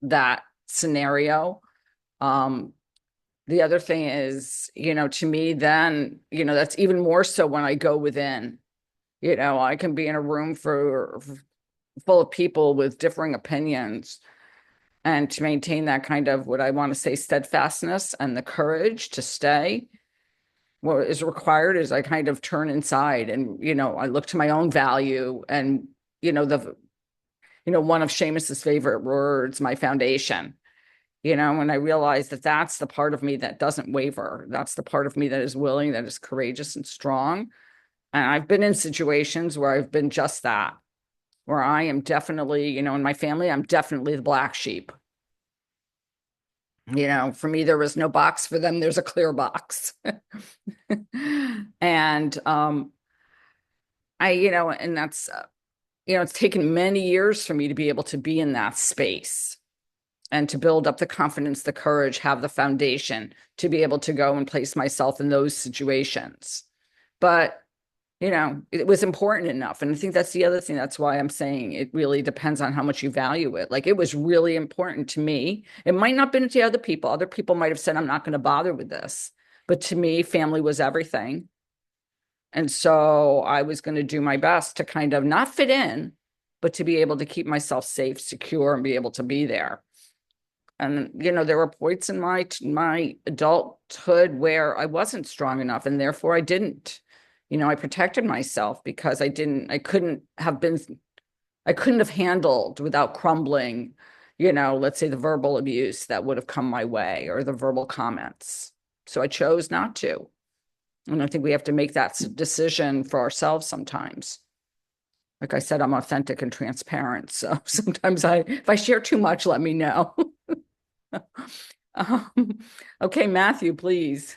that scenario. Um, the other thing is, to me, then, that's even more so when I go within. I can be in a room full of people with differing opinions, and to maintain that kind of what I want to say steadfastness and the courage to stay. What is required is I kind of turn inside and, I look to my own value and, one of Seamus's favorite words, my foundation, when I realize that that's the part of me that doesn't waver. That's the part of me that is willing, that is courageous and strong. And I've been in situations where I've been just that, where I am definitely, in my family, I'm definitely the black sheep. For me, there was no box. For them, there's a clear box. And and that's, it's taken many years for me to be able to be in that space and to build up the confidence, the courage, have the foundation to be able to go and place myself in those situations. But it was important enough. And I think that's the other thing. That's why I'm saying it really depends on how much you value it. Like, it was really important to me. It might not have been to other people. Other people might have said, I'm not going to bother with this. But to me, family was everything. And so I was going to do my best to kind of not fit in, but to be able to keep myself safe, secure, and be able to be there. And, there were points in my adulthood where I wasn't strong enough, and therefore I didn't. I protected myself because I couldn't have handled without crumbling, let's say the verbal abuse that would have come my way or the verbal comments. So I chose not to. And I think we have to make that decision for ourselves sometimes. Like I said, I'm authentic and transparent. So sometimes if I share too much, let me know. Okay, Matthew, please.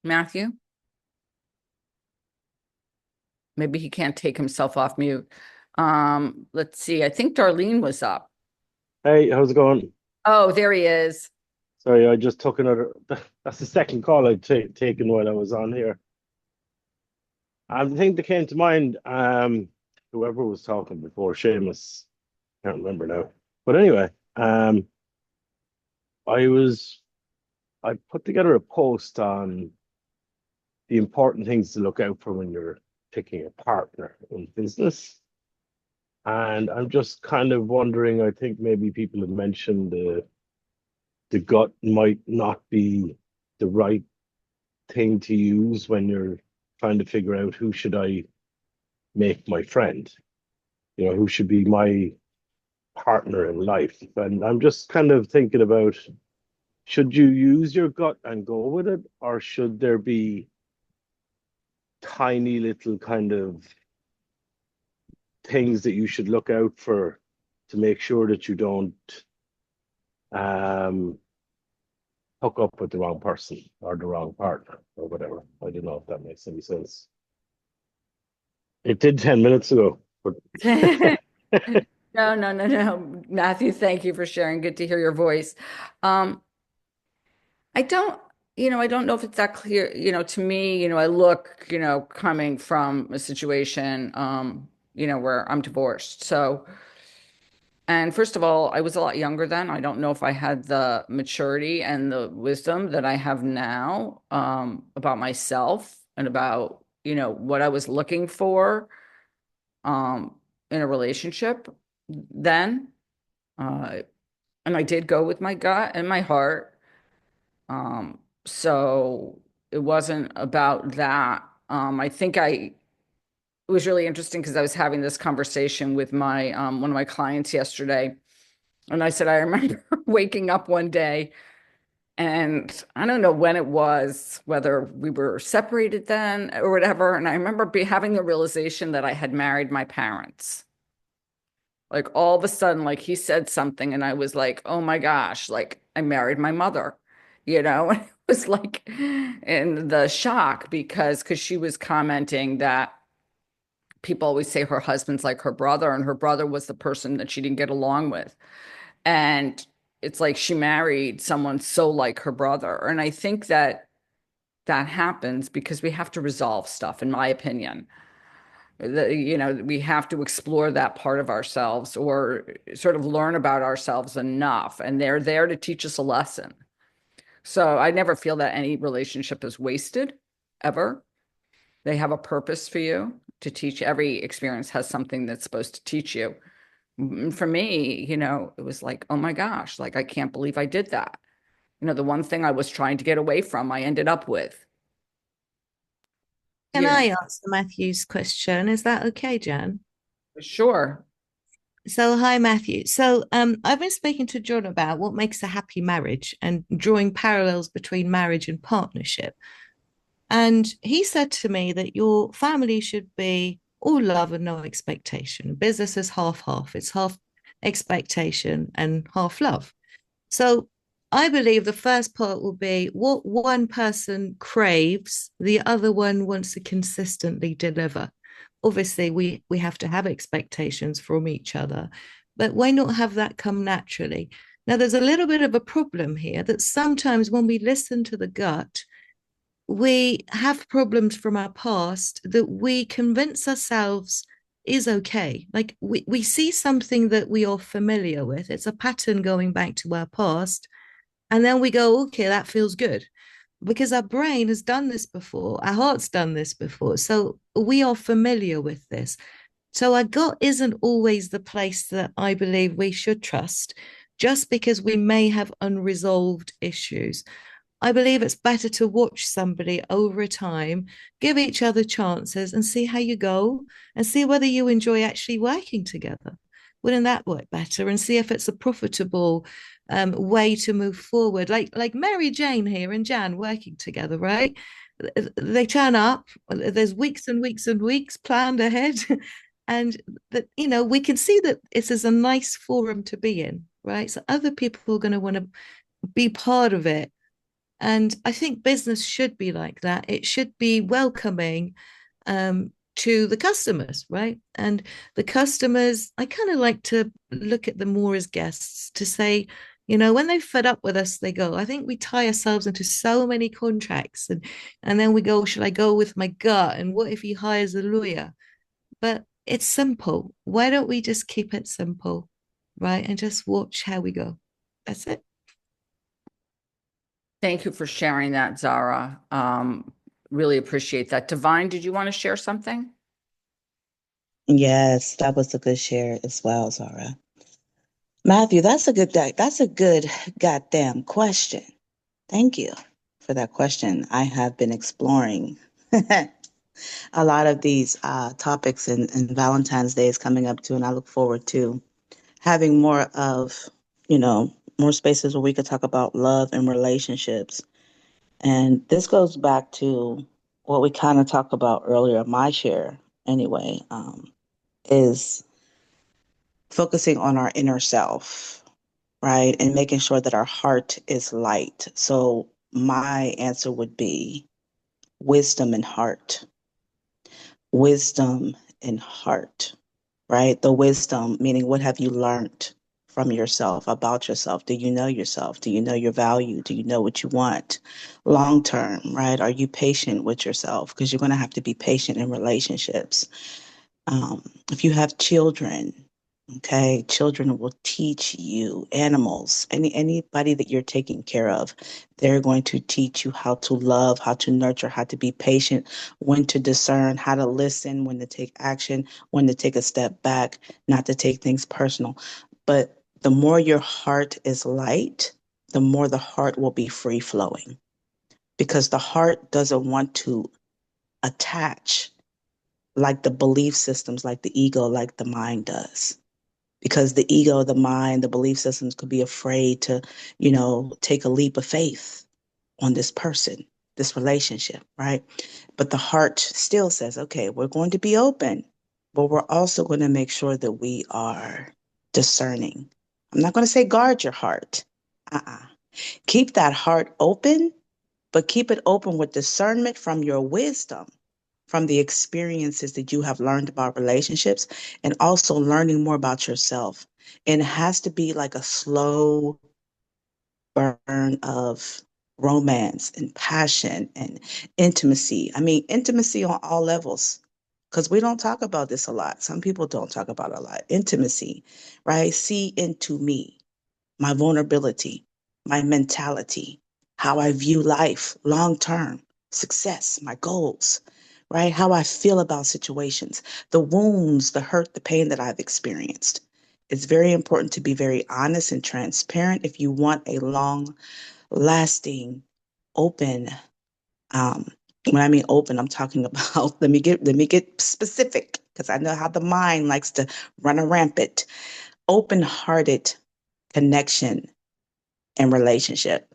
Matthew? Maybe he can't take himself off mute. Let's see. I think Darlene was up. Hey, how's it going? Oh, there he is. Sorry, I just took another. That's the second call I'd taken while I was on here. The thing that came to mind, whoever was talking before, Seamus, can't remember now. But anyway, I was I put together a post on the important things to look out for when you're picking a partner in business. And I'm just kind of wondering, I think maybe people have mentioned the gut might not be the right thing to use when you're trying to figure out who should I make my friend, who should be my partner in life. And I'm just kind of thinking about, should you use your gut and go with it, or should there be tiny little kind of things that you should look out for to make sure that you don't um hook up with the wrong person or the wrong partner or whatever. I don't know if that makes any sense. It did 10 minutes ago, but No, no, no, no. Matthew, thank you for sharing. Good to hear your voice. Um, I don't, I don't know if it's that clear, to me, I look, coming from a situation, where I'm divorced. So, and first of all, I was a lot younger then. I don't know if I had the maturity and the wisdom that I have now, about myself and about, what I was looking for, um, in a relationship then. Uh, and I did go with my gut and my heart. So it wasn't about that. I think it was really interesting because I was having this conversation with my one of my clients yesterday, and I said I remember waking up one day, and I don't know when it was, whether we were separated then or whatever, and I remember having the realization that I had married my parents. Like, all of a sudden, like, he said something, and I was like, oh my gosh, like, I married my mother, and it was like in the shock because she was commenting that, people always say her husband's like her brother, and her brother was the person that she didn't get along with. And it's like she married someone so like her brother. And I think that that happens because we have to resolve stuff, in my opinion. We have to explore that part of ourselves or sort of learn about ourselves enough. And they're there to teach us a lesson. So I never feel that any relationship is wasted, ever. They have a purpose for you to teach. Every experience has something that's supposed to teach you. For me, it was like, oh my gosh, like I can't believe I did that. The one thing I was trying to get away from, I ended up with. Can Yeah, I answer Matthew's question? Is that okay, Jan? sure. So, hi, Matthew. So, I've been speaking to John about what makes a happy marriage and drawing parallels between marriage and partnership. And he said to me that your family should be all love and no expectation. Business is half half, it's half expectation and half love. So I believe the first part will be what one person craves, the other one wants to consistently deliver. Obviously, we have to have expectations from each other, but why not have that come naturally? Now, there's a little bit of a problem here that sometimes when we listen to the gut, we have problems from our past that we convince ourselves is okay. Like we see something that we are familiar with, it's a pattern going back to our past. And then we go, okay, that feels good because our brain has done this before, our heart's done this before. So we are familiar with this. So our gut isn't always the place that I believe we should trust just because we may have unresolved issues. I believe it's better to watch somebody over a time, give each other chances and see how you go and see whether you enjoy actually working together. Wouldn't that work better? And see if it's a profitable way to move forward. Like Mary Jane here and Jan working together, right? They turn up, there's weeks and weeks and weeks planned ahead. And that, we can see that this is a nice forum to be in, right? So other people are going to want to be part of it, and I think business should be like that. It should be welcoming to the customers, right? And the customers, I kind of like to look at them more as guests to say, when they fed up with us, they go, I think we tie ourselves into so many contracts. And then we go, should I go with my gut? And what if he hires a lawyer? But it's simple. Why don't we just keep it simple, right? And just watch how we go. That's it. Thank you for sharing that, Zara. Really appreciate that. Divine, did you want to share something? Yes, that was a good share as well, Zara. Matthew, that's a good goddamn question. Thank you for that question. I have been exploring a lot of these topics, and Valentine's Day is coming up too, and I look forward to having more spaces where we could talk about love and relationships. And this goes back to what we kind of talked about earlier, my share anyway, is focusing on our inner self, right? And making sure that our heart is light. So my answer would be wisdom and heart. Wisdom and heart, right? The wisdom, meaning what have you learned from yourself, about yourself? Do you know yourself? Do you know your value? Do you know what you want long term, right? Are you patient with yourself? Because you're going to have to be patient in relationships. If you have children, okay, children will teach you, animals, anybody that you're taking care of, they're going to teach you how to love, how to nurture, how to be patient, when to discern, how to listen, when to take action, when to take a step back, not to take things personal. But the more your heart is light, the more the heart will be free flowing, because the heart doesn't want to attach like the belief systems, like the ego, like the mind does. Because the ego, the mind, the belief systems could be afraid to, take a leap of faith on this person, this relationship, right? But the heart still says, okay, we're going to be open, but we're also going to make sure that we are discerning. I'm not going to say guard your heart. Uh-uh. Keep that heart open, but keep it open with discernment from your wisdom, from the experiences that you have learned about relationships and also learning more about yourself. And it has to be like a slow burn of romance and passion and intimacy. I mean, intimacy on all levels, because we don't talk about this a lot. Some people don't talk about it a lot. Intimacy, right? See into me, my vulnerability, my mentality, how I view life long term, success, my goals, right? How I feel about situations, the wounds, the hurt, the pain that I've experienced. It's very important to be very honest and transparent if you want a long lasting, open. Um, when I mean open, I'm talking about let me get specific because I know how the mind likes to run a rampant. Open-hearted connection and relationship.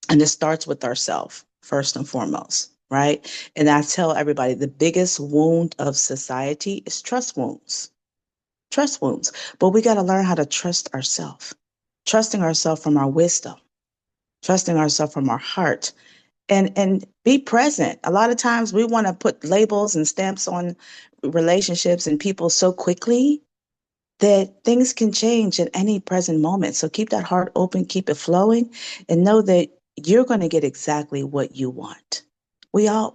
And it starts with ourselves, first and foremost, right? And I tell everybody the biggest wound of society is trust wounds. Trust wounds. But we got to learn how to trust ourselves, trusting ourselves from our wisdom, trusting ourselves from our heart, and be present. A lot of times we want to put labels and stamps on relationships and people so quickly that things can change at any present moment. So keep that heart open, keep it flowing, and know that you're going to get exactly what you want. We have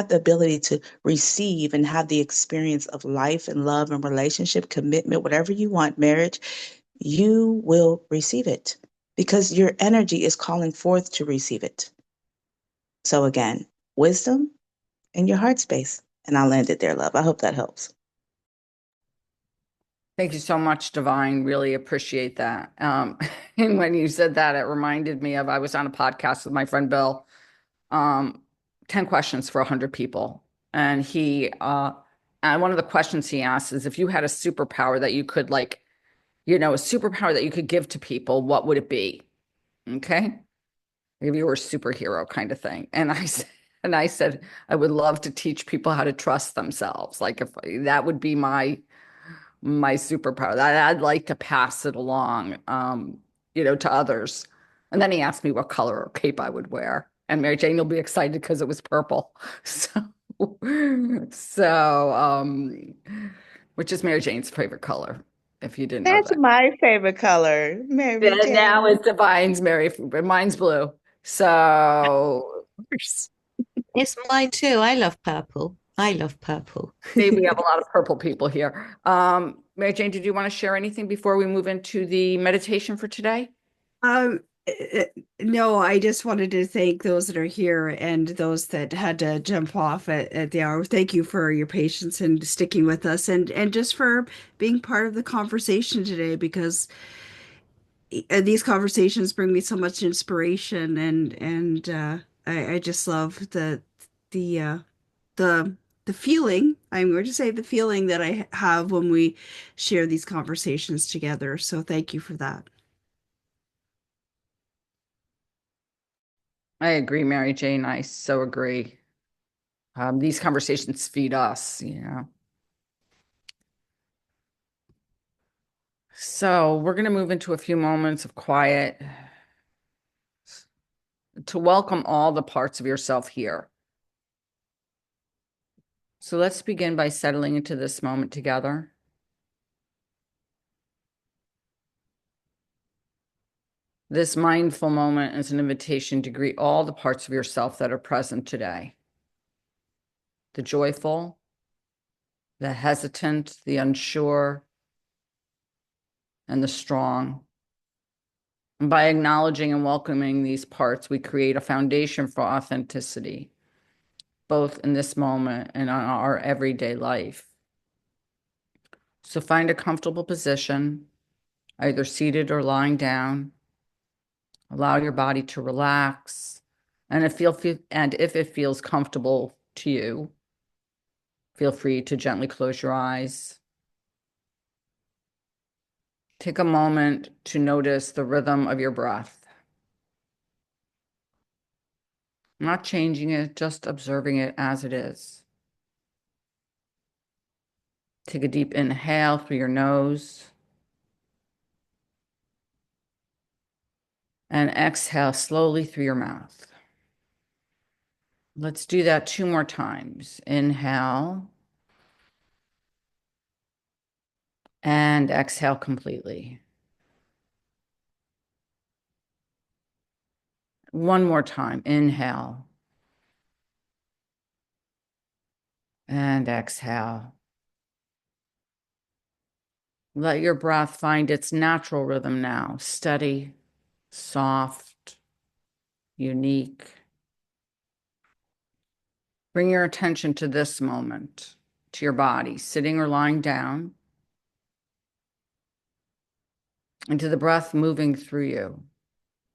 the ability to receive and have the experience of life and love and relationship, commitment, whatever you want, marriage, you will receive it because your energy is calling forth to receive it. So again, wisdom in your heart space. And I'll end it there, love. I hope that helps. Thank you so much, Divine. Really appreciate that. And when you said that, it reminded me of I was on a podcast with my friend Bill, um, 10 questions for 100 people. And and one of the questions he asked is if you had a superpower that you could a superpower that you could give to people, what would it be? Okay. If you were a superhero kind of thing. And I said, I would love to teach people how to trust themselves. Like if that would be my superpower. That I'd like to pass it along, to others. And then he asked me what color or cape I would wear. And Mary Jane, you'll be excited because it was purple. So, which is Mary Jane's favorite color, if you didn't know That's that. my favorite color, Mary And now Jane. it's Divine's mine's blue. So Course. It's mine too. I love purple. I love purple. see, we have a lot of purple people here. Mary Jane, did you want to share anything before we move into the meditation for today? Um, no, I just wanted to thank those that are here and those that had to jump off at the hour. Thank you for your patience and sticking with us and just for being part of the conversation today because these conversations bring me so much inspiration and I just love the the the feeling, I'm going to say the feeling that I have when we share these conversations together. So thank you for that. I agree, Mary Jane. I so agree. These conversations feed us. So we're going to move into a few moments of quiet to welcome all the parts of yourself here. So let's begin by settling into this moment together. This mindful moment is an invitation to greet all the parts of yourself that are present today. The joyful, the hesitant, the unsure, and the strong. And by acknowledging and welcoming these parts, we create a foundation for authenticity, both in this moment and on our everyday life. So find a comfortable position, either seated or lying down. Allow your body to relax. And if it feels comfortable to you, feel free to gently close your eyes. Take a moment to notice the rhythm of your breath. Not changing it, just observing it as it is. Take a deep inhale through your nose and exhale slowly through your mouth. Let's do that 2 more times. Inhale and exhale completely. 1 more time. Inhale and exhale. Let your breath find its natural rhythm now. Steady, soft, unique. Bring your attention to this moment, to your body, sitting or lying down, and to the breath moving through you.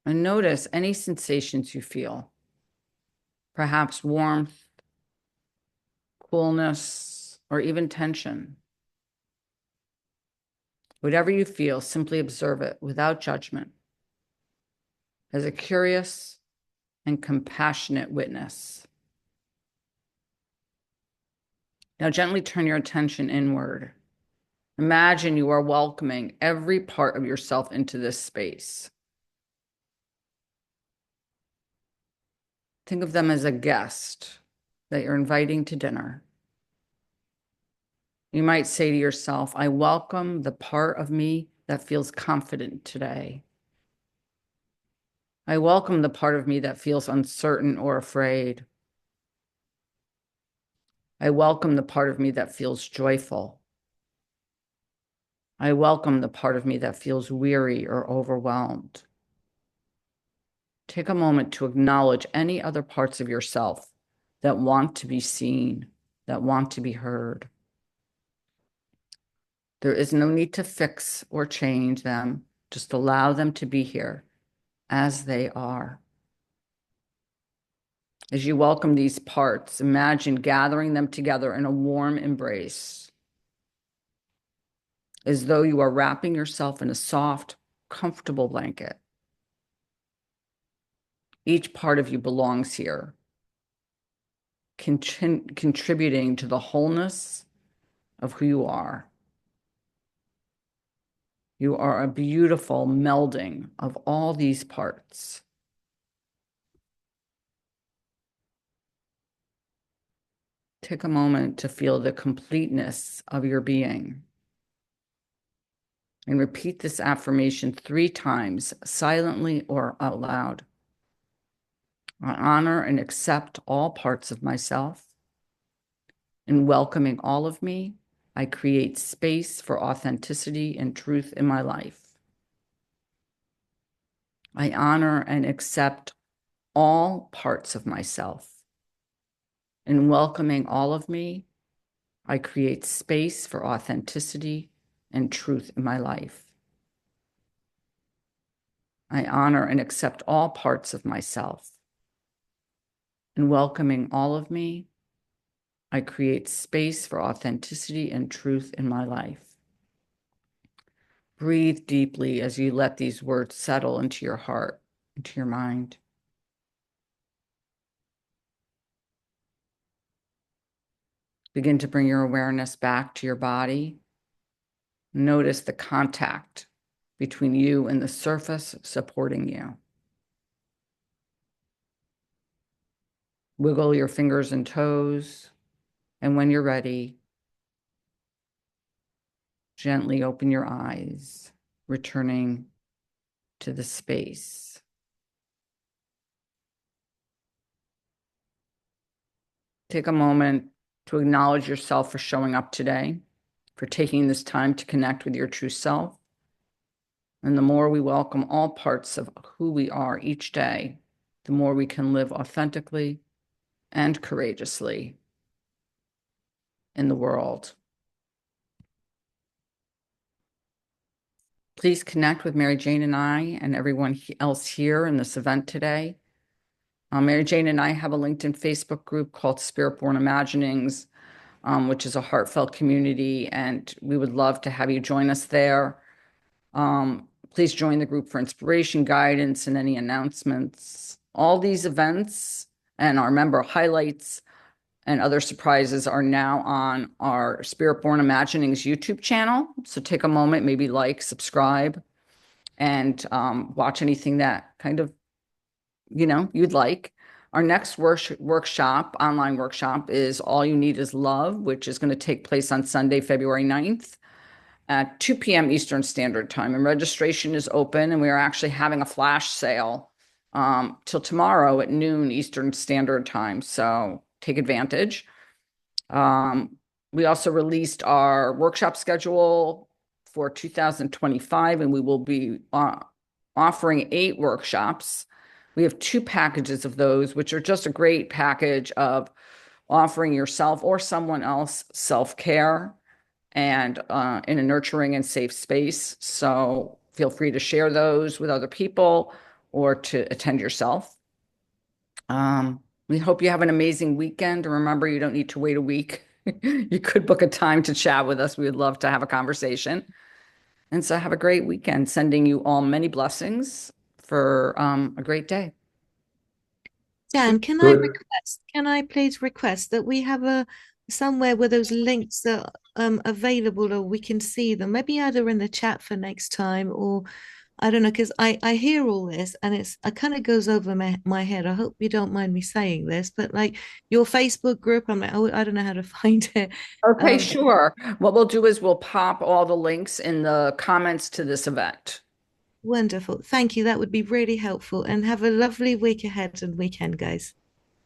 And notice any sensations you feel, perhaps warmth, coolness, or even tension. Whatever you feel, simply observe it without judgment, as a curious and compassionate witness. Now gently turn your attention inward. Imagine you are welcoming every part of yourself into this space. Think of them as a guest that you're inviting to dinner. You might say to yourself, I welcome the part of me that feels confident today. I welcome the part of me that feels uncertain or afraid. I welcome the part of me that feels joyful. I welcome the part of me that feels weary or overwhelmed. Take a moment to acknowledge any other parts of yourself that want to be seen, that want to be heard. There is no need to fix or change them. Just allow them to be here as they are. As you welcome these parts, imagine gathering them together in a warm embrace, as though you are wrapping yourself in a soft, comfortable blanket. Each part of you belongs here, contributing to the wholeness of who you are. You are a beautiful melding of all these parts. Take a moment to feel the completeness of your being. And repeat this affirmation 3 times, silently or out loud. I honor and accept all parts of myself. In welcoming all of me, I create space for authenticity and truth in my life. I honor and accept all parts of myself. In welcoming all of me, I create space for authenticity and truth in my life. I honor and accept all parts of myself. In welcoming all of me, I create space for authenticity and truth in my life. Breathe deeply as you let these words settle into your heart, into your mind. Begin to bring your awareness back to your body. Notice the contact between you and the surface supporting you. Wiggle your fingers and toes, and when you're ready, gently open your eyes, returning to the space. Take a moment to acknowledge yourself for showing up today, for taking this time to connect with your true self. And the more we welcome all parts of who we are each day, the more we can live authentically and courageously in the world. Please connect with Mary Jane and I and everyone else here in this event today. Mary Jane and I have a LinkedIn Facebook group called Spirit Born Imaginings, which is a heartfelt community, and we would love to have you join us there. Please join the group for inspiration, guidance, and any announcements. All these events and our member highlights and other surprises are now on our Spirit Born Imaginings YouTube channel. So take a moment, maybe like, subscribe, and watch anything that kind of, you'd like. Our next workshop, online workshop, is All You Need Is Love, which is going to take place on Sunday, February 9th at 2 p.m. Eastern Standard Time. And registration is open, and we are actually having a flash sale till tomorrow at noon Eastern Standard Time. So take advantage. We also released our workshop schedule for 2025, and we will be offering 8 workshops. We have 2 packages of those, which are just a great package of offering yourself or someone else self-care and in a nurturing and safe space. So feel free to share those with other people or to attend yourself. We hope you have an amazing weekend. Remember, you don't need to wait a week. You could book a time to chat with us. We would love to have a conversation. And so have a great weekend. Sending you all many blessings for a great day. Dan, Good. can I please request that we have a somewhere where those links are available or we can see them, maybe either in the chat for next time or I don't know, because I hear all this and it kind of goes over my head. I hope you don't mind me saying this, but like your Facebook group, I'm like, oh, I don't know how to find it. Okay, sure. What we'll do is we'll pop all the links in the comments to this event. Wonderful. Thank you. That would be really helpful. And have a lovely week ahead and weekend, guys.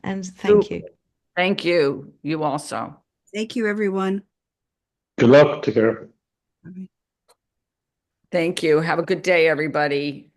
And thank you. Thank you. You also. Thank you, everyone. Good luck. Take care. Bye. Thank you. Have a good day, everybody.